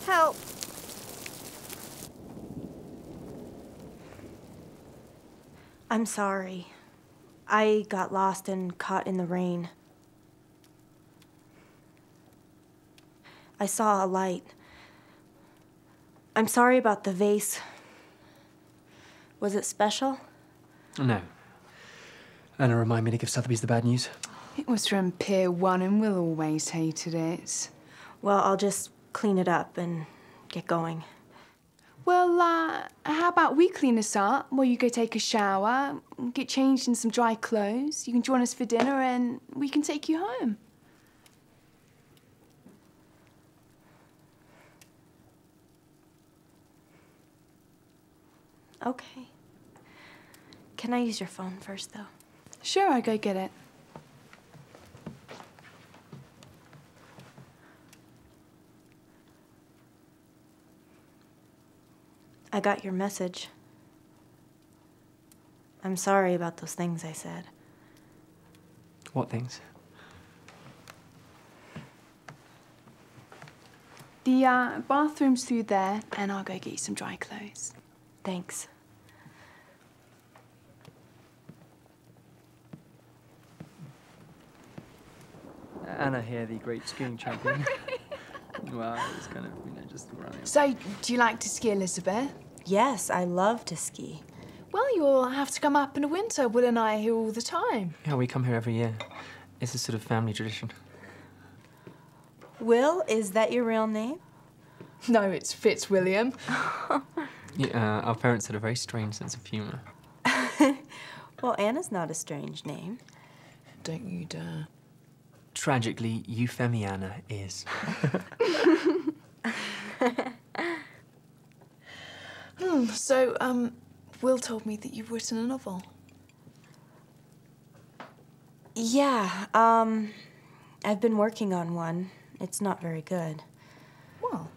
Help. I'm sorry. I got lost and caught in the rain. I saw a light. I'm sorry about the vase. Was it special? No. Anna, remind me to give Sotheby's the bad news. It was from Pier 1 and Will always hated it. Well, I'll just clean it up and get going. Well, how about we clean this up while you go take a shower, get changed in some dry clothes. You can join us for dinner and we can take you home. Okay. Can I use your phone first, though? Sure, I'll go get it. I got your message. I'm sorry about those things I said. What things? The bathroom's through there, and I'll go get you some dry clothes. Thanks. Anna here, the great skiing champion. Well, it's kind of, just running. So, do you like to ski, Elizabeth? Yes, I love to ski. Well, you'll have to come up in the winter. Will and I are here all the time. Yeah, we come here every year. It's a sort of family tradition. Will, is that your real name? No, it's Fitzwilliam. Yeah, our parents had a very strange sense of humour. Well, Anna's not a strange name. Don't you dare. Tragically, Euphemiana is. So, Will told me that you've written a novel. Yeah, I've been working on one. It's not very good. Well,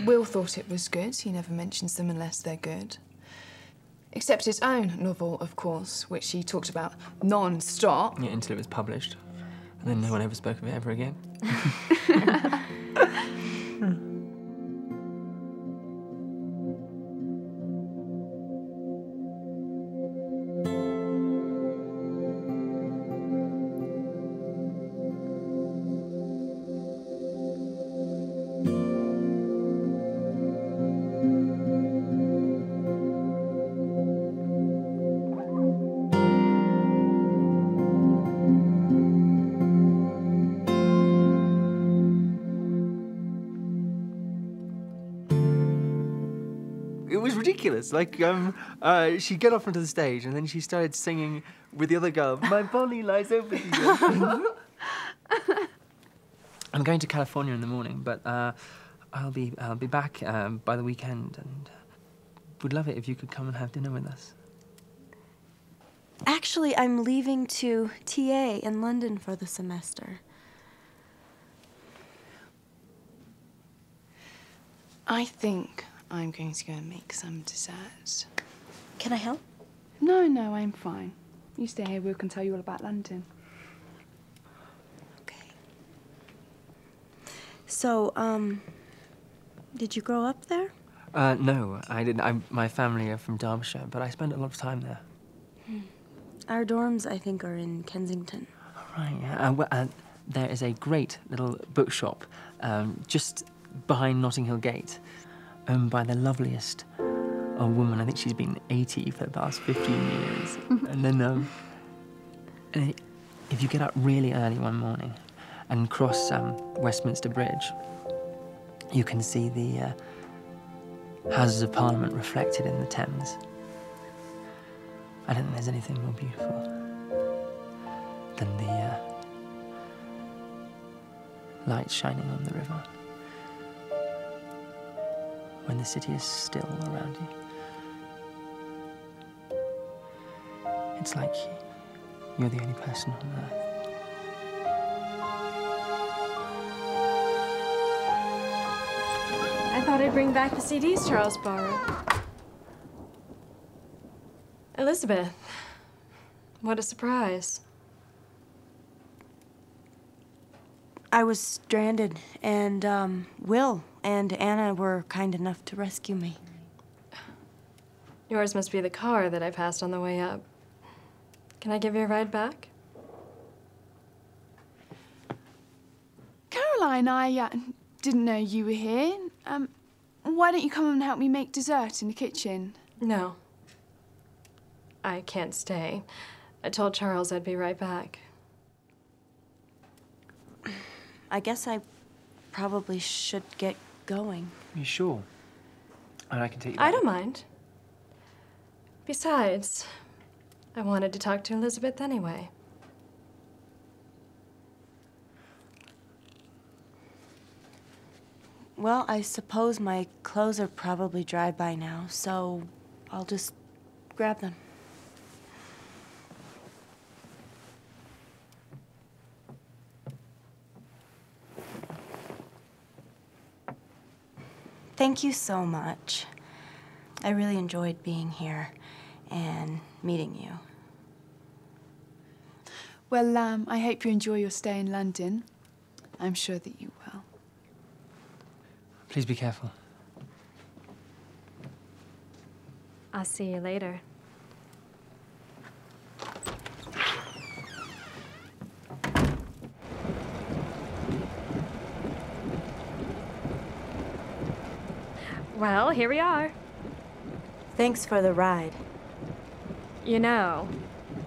Will thought it was good. He never mentions them unless they're good. Except his own novel, of course, which he talked about non-stop. Yeah, until it was published. And then no one ever spoke of it ever again. It was ridiculous. Like, she'd get off onto the stage and then she started singing with the other girl, "My pony lies open to you." I'm going to California in the morning, but I'll be back by the weekend, and would love it if you could come and have dinner with us. Actually, I'm leaving to TA in London for the semester. I think I'm going to go and make some desserts. Can I help? No, I'm fine. You stay here, Will can tell you all about London. So, did you grow up there? No, I didn't. My family are from Derbyshire, but I spent a lot of time there. Our dorms, I think, are in Kensington. Right, yeah. There is a great little bookshop just behind Notting Hill Gate, owned by the loveliest old woman. I think she's been 80 for the past 15 years. And then, if you get up really early one morning and cross Westminster Bridge, you can see the Houses of Parliament reflected in the Thames. I don't think there's anything more beautiful than the lights shining on the river when the city is still around you. It's like you're the only person on earth. I thought I'd bring back the CDs Charles borrowed. Elizabeth, what a surprise. I was stranded, and Will and Anna were kind enough to rescue me. Yours must be the car that I passed on the way up. Can I give you a ride back? Caroline, I didn't know you were here. Why don't you come and help me make dessert in the kitchen? No. I can't stay. I told Charles I'd be right back. I guess I probably should get going. Are you sure? And I can take you back. I don't mind. Besides, I wanted to talk to Elizabeth anyway. Well, I suppose my clothes are probably dry by now, so I'll just grab them. Thank you so much. I really enjoyed being here and meeting you. Well, I hope you enjoy your stay in London. I'm sure that you will. Please be careful. I'll see you later. Well, here we are. Thanks for the ride. You know,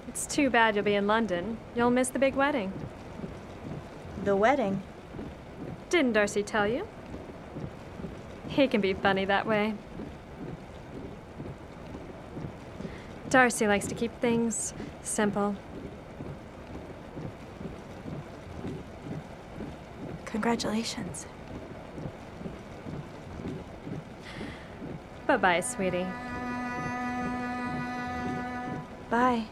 it's too bad you'll be in London. You'll miss the big wedding. The wedding? Didn't Darcy tell you? He can be funny that way. Darcy likes to keep things simple. Congratulations. Bye-bye, sweetie. Bye.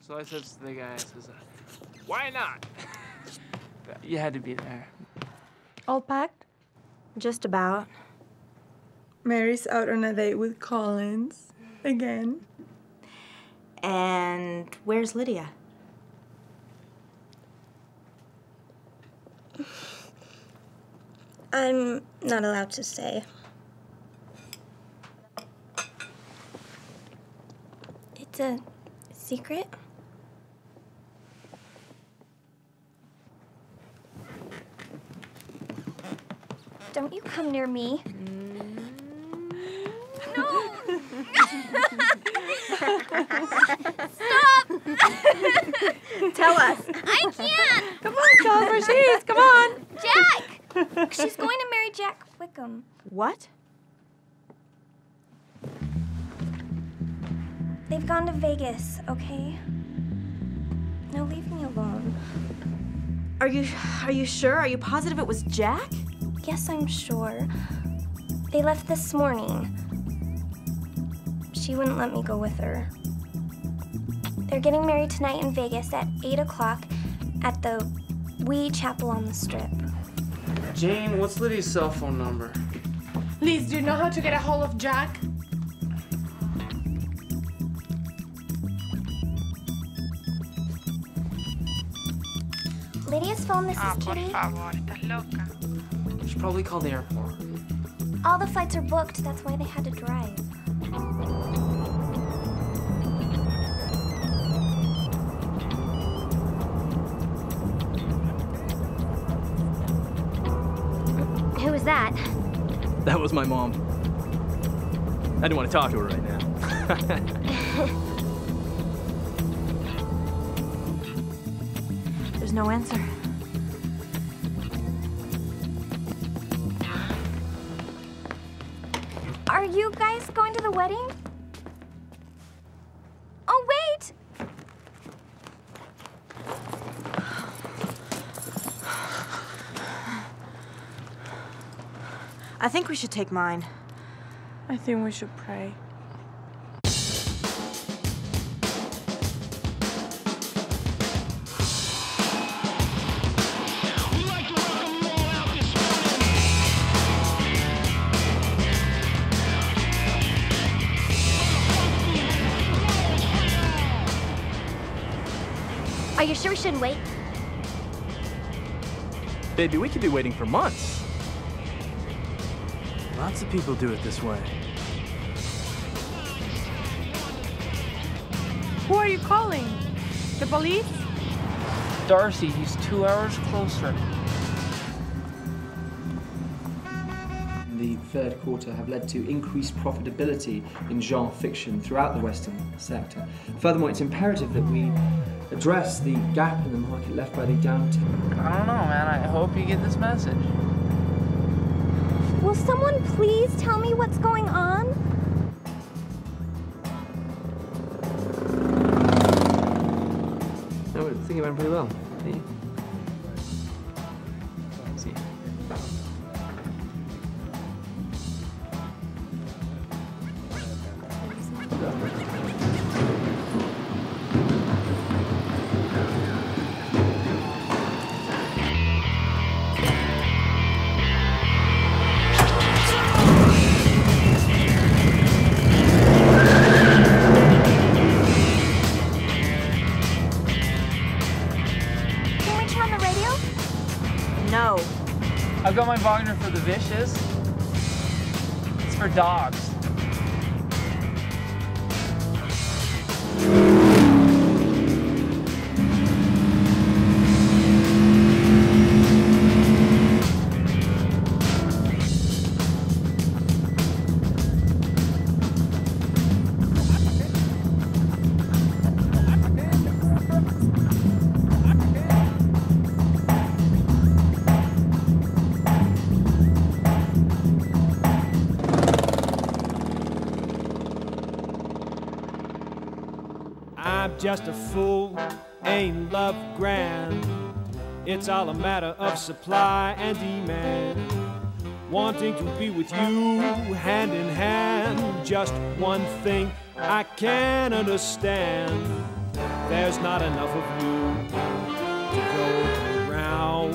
So I said to the guy, I says, why not? You had to be there. All packed? Just about. Mary's out on a date with Collins. Again. And where's Lydia? I'm not allowed to say. It's a secret. Don't you come near me. No! Stop! Tell us. I can't! Come on, tell us where she is. Come on. Jack! She's going to marry Jack Wickham. What? They've gone to Vegas, okay? Now leave me alone. Are you sure? Are you positive it was Jack? Yes, I'm sure. They left this morning. She wouldn't let me go with her. They're getting married tonight in Vegas at 8 o'clock at the wee chapel on the Strip. Jane, what's Lydia's cell phone number? Liz, do you know how to get a hold of Jack? Lydia's phone, this is por Kitty. favor, estás loca. You should probably call the airport. All the flights are booked, that's why they had to drive. Who was that? That was my mom. I didn't want to talk to her right now. There's no answer. Are you guys going to the wedding? Oh, wait! I think we should take mine. I think we should pray. Are you sure we shouldn't wait? Baby, we could be waiting for months. Lots of people do it this way. Who are you calling? The police? Darcy, he's 2 hours closer. The third quarter have led to increased profitability in genre fiction throughout the Western sector. Furthermore, it's imperative that we address the gap in the market left by the downturn. I don't know, man. I hope you get this message. Will someone please tell me what's going on? No, I think it went pretty well. Yeah. See. I've got my Wagner for the Vicious. It's for dogs. Just a fool, ain't love grand. It's all a matter of supply and demand. Wanting to be with you, hand in hand. Just one thing I can't understand. There's not enough of you to go around.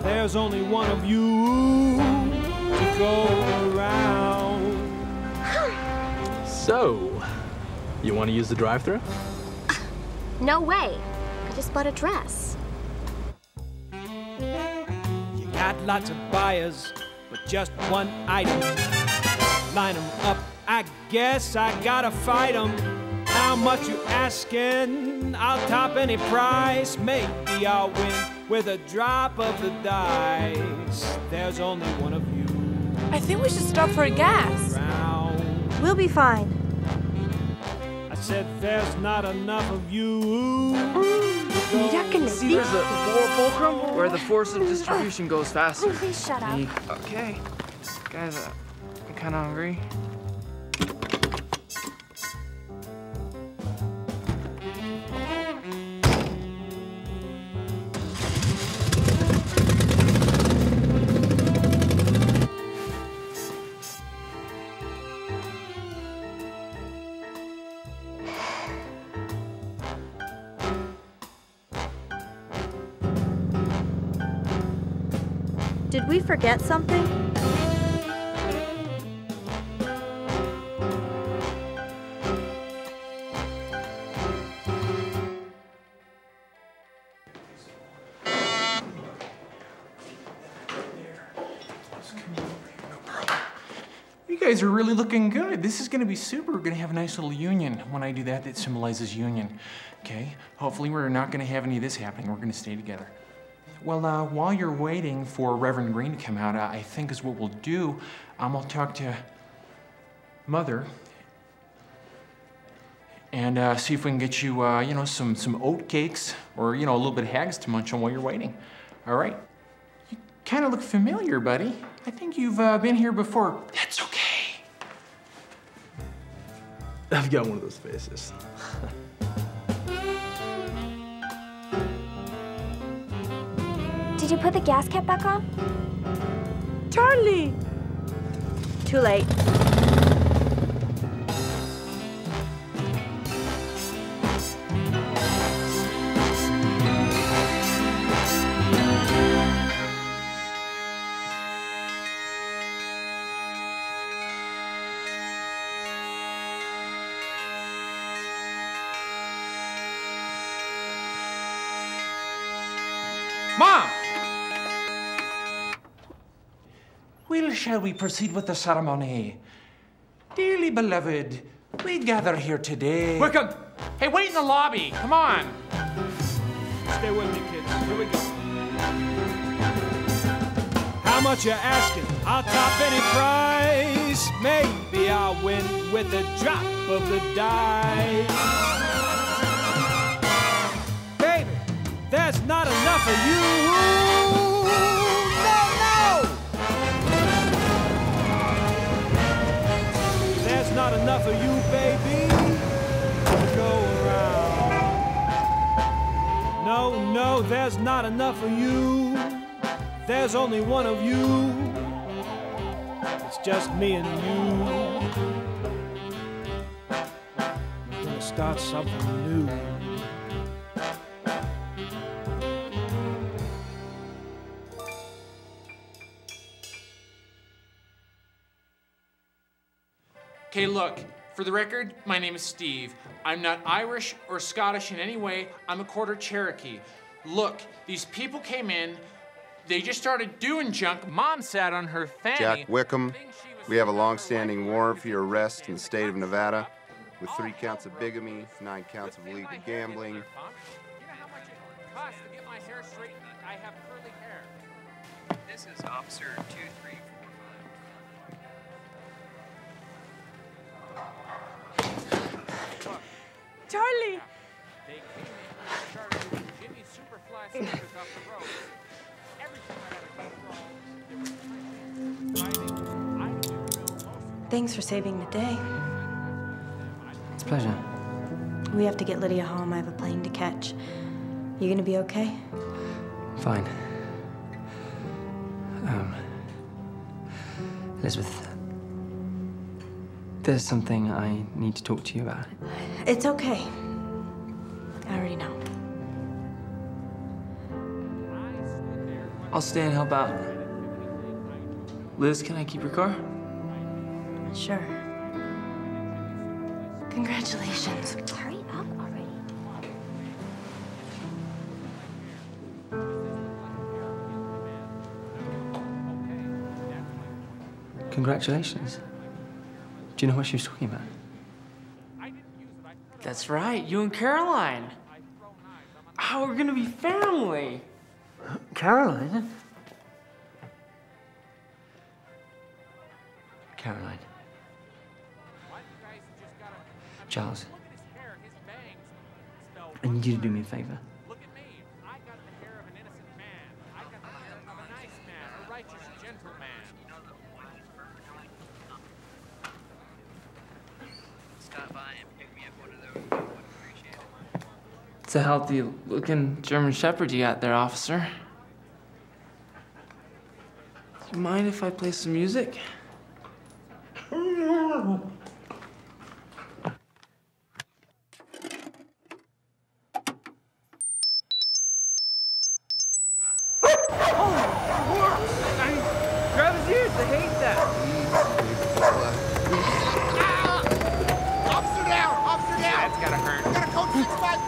There's only one of you to go around. So, you want to use the drive-thru? No way. I just bought a dress. You got lots of buyers, but just one item. Line them up, I guess I gotta fight them. How much you asking? I'll top any price. Maybe I'll win with a drop of the dice. There's only one of you. I think we should stop for gas. We'll be fine. I said there's not enough of you. See, there's the fulcrum where the force of distribution goes faster. Please shut up. Okay. Guys, I'm kind of hungry. Did we forget something? You guys are really looking good. This is gonna be super. We're gonna have a nice little union. When I do that, that symbolizes union, okay? Hopefully we're not gonna have any of this happening. We're gonna stay together. Well, while you're waiting for Reverend Green to come out, I think is what we'll do. I'll talk to Mother and see if we can get you, you know, some oat cakes or, you know, a little bit of haggis to munch on while you're waiting. All right? You kind of look familiar, buddy. I think you've been here before. That's okay. I've got one of those faces. Did you put the gas cap back on? Charlie! Too late. Mom! Well, shall we proceed with the ceremony? Dearly beloved, we gather here today. Wickham! Hey, wait in the lobby. Come on. Stay with me, kids. Here we go. How much you asking? I'll top any price. Maybe I'll win with a drop of the dice. Baby, there's not enough of you. No, no! There's not enough of you, baby, to go around. No, no, there's not enough of you. There's only one of you. It's just me and you. We're gonna start something new. Okay, look, for the record, my name is Steve. I'm not Irish or Scottish in any way. I'm a quarter Cherokee. Look, these people came in, they just started doing junk. Mom sat on her fanny. Jack Wickham, we have a long-standing warrant for your arrest in the state of Nevada with 3 counts of bigamy, 9 counts of illegal gambling. You know how much it costs to get my hair straightened? I have curly hair. This is Officer 2345. Charlie! They came in and started doing Jimmy Superfly sneakers off the road. Everything I had to control. Thanks for saving the day. It's a pleasure. We have to get Lydia home. I have a plane to catch. You gonna be okay? Fine. Elizabeth, there's something I need to talk to you about. It's okay. I already know. I'll stay and help out. Liz, can I keep your car? Sure. Congratulations. Hurry up already. Congratulations. Do you know what she was talking about? That's right, you and Caroline. Oh, we're gonna be family. Caroline? Caroline. Charles. I need you to do me a favor. Look at me. I got the hair of an innocent man. I got the hair of a nice man, a righteous gentleman. Stop by and pick me up one of those. I would appreciate it. It's a healthy looking German Shepherd you got there, officer. Do you mind if I play some music? Grab his ears, I hate that. Officer down! Officer down! That's gotta hurt. I got a code 65.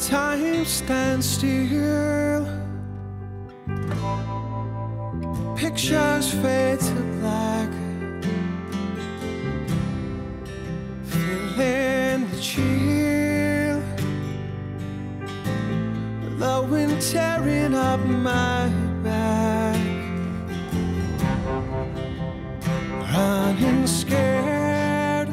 Time stands still. Pictures fade to black. Feeling the chill. The wind tearing up my back. Running scared.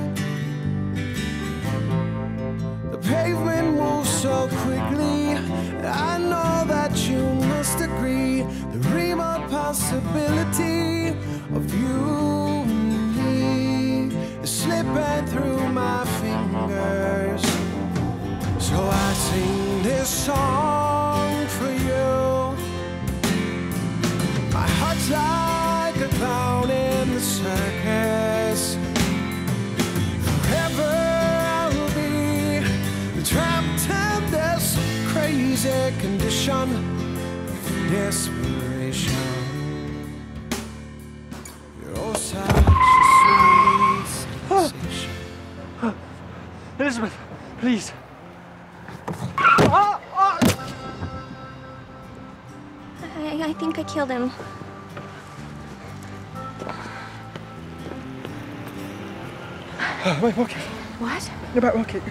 The pavement moves so quickly. I know that you must agree. The remote possibility of you and me is slipping through my fingers. So I sing this song for you. My heart's like a clown in the circus. Forever I'll be trapped in this crazy condition of desperation. You're oh such a sweet sensation. Elizabeth, please. I think I killed him. Wait, Rocket. What? About Rocket.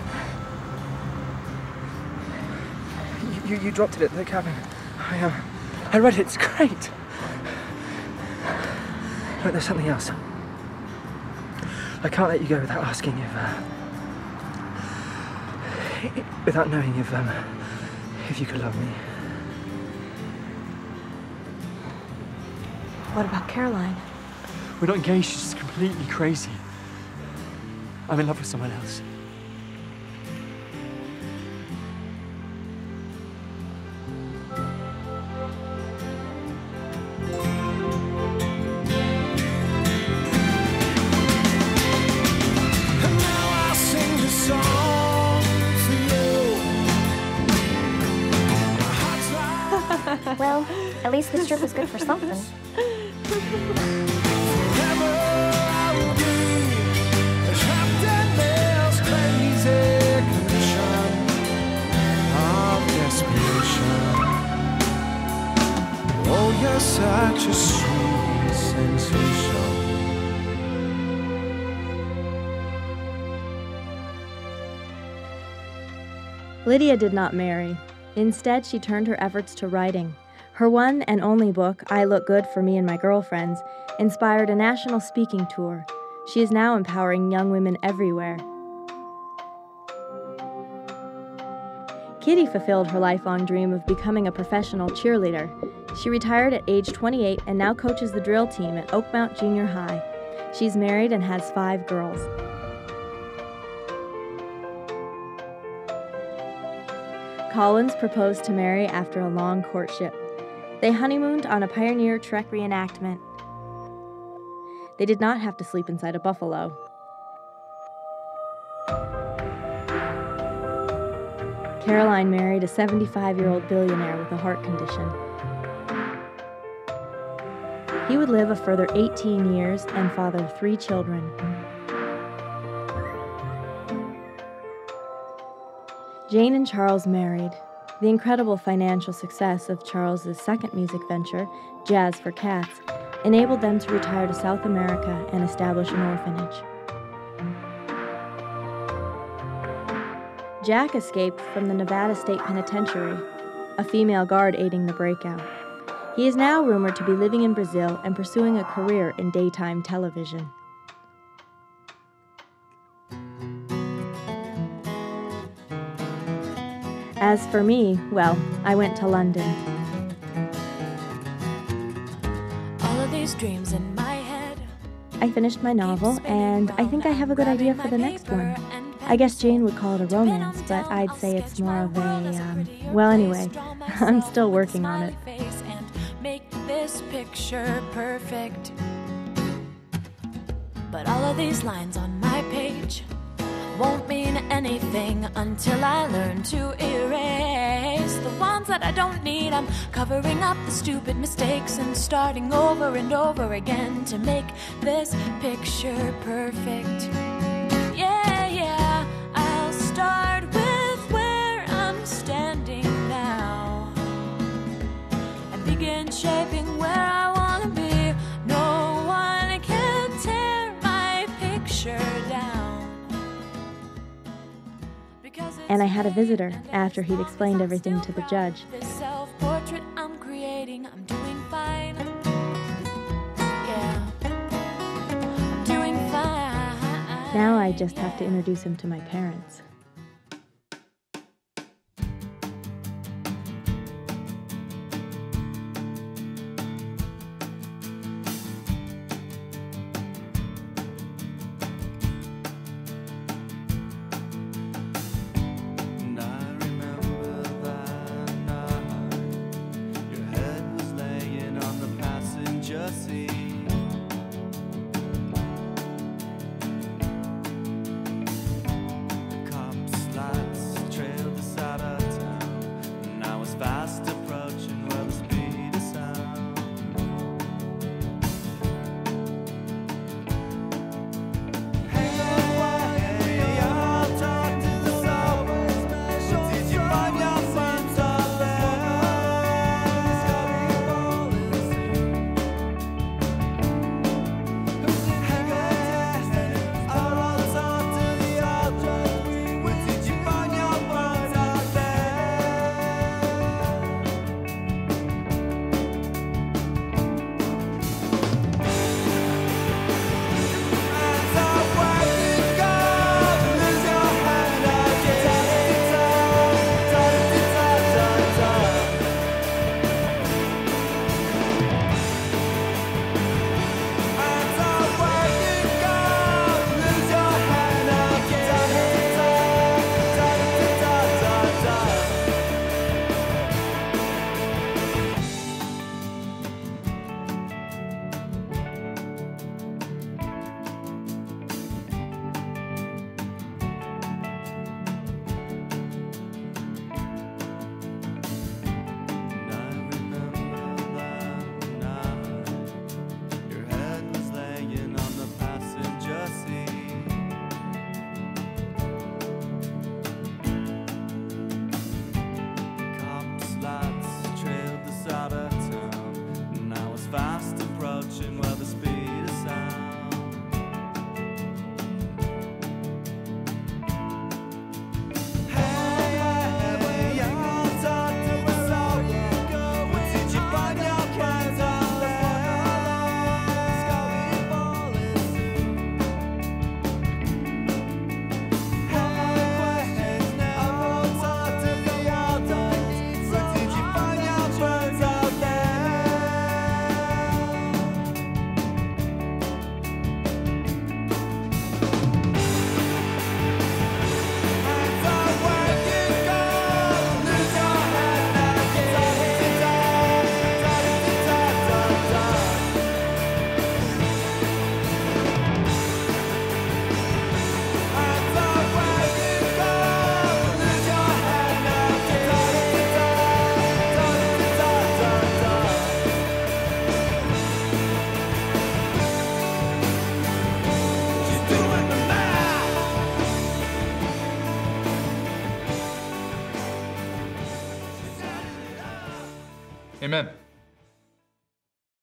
You dropped it at the cabin. I read it. It's great. But there's something else. I can't let you go without asking without knowing if you could love me. What about Caroline? We're not engaged. She's completely crazy. I'm in love with someone else. Well, at least this trip was good for something. Oh, you're such a sweet sensation. Lydia did not marry. Instead, she turned her efforts to writing. Her one and only book, I Look Good for Me and My Girlfriends, inspired a national speaking tour. She is now empowering young women everywhere. Kitty fulfilled her lifelong dream of becoming a professional cheerleader. She retired at age 28 and now coaches the drill team at Oakmount Junior High. She's married and has 5 girls. Collins proposed to Mary after a long courtship. They honeymooned on a Pioneer Trek reenactment. They did not have to sleep inside a buffalo. Caroline married a 75-year-old billionaire with a heart condition. He would live a further 18 years and father 3 children. Jane and Charles married. The incredible financial success of Charles's second music venture, Jazz for Cats, enabled them to retire to South America and establish an orphanage. Jack escaped from the Nevada State Penitentiary, a female guard aiding the breakout. He is now rumored to be living in Brazil and pursuing a career in daytime television. As for me, well, I went to London. All of these dreams in my head. I finished my novel, and I think I have a good idea for the next one. I guess Jane would call it a romance, but I'd say it's more of a, well, anyway, I'm still working on it. Make this picture perfect. But all of these lines on my page won't mean anything until I learn to erase the ones that I don't need. I'm covering up the stupid mistakes and starting over and over again to make this picture perfect. Yeah, yeah, I'll start with where I'm standing now and begin shaping where I want to be. No one can tear my picture down. And I had a visitor after he'd explained everything to the judge. This self-portrait I'm creating, I'm doing fine. Yeah, I'm doing fine. Now I just have to introduce him to my parents. Amen.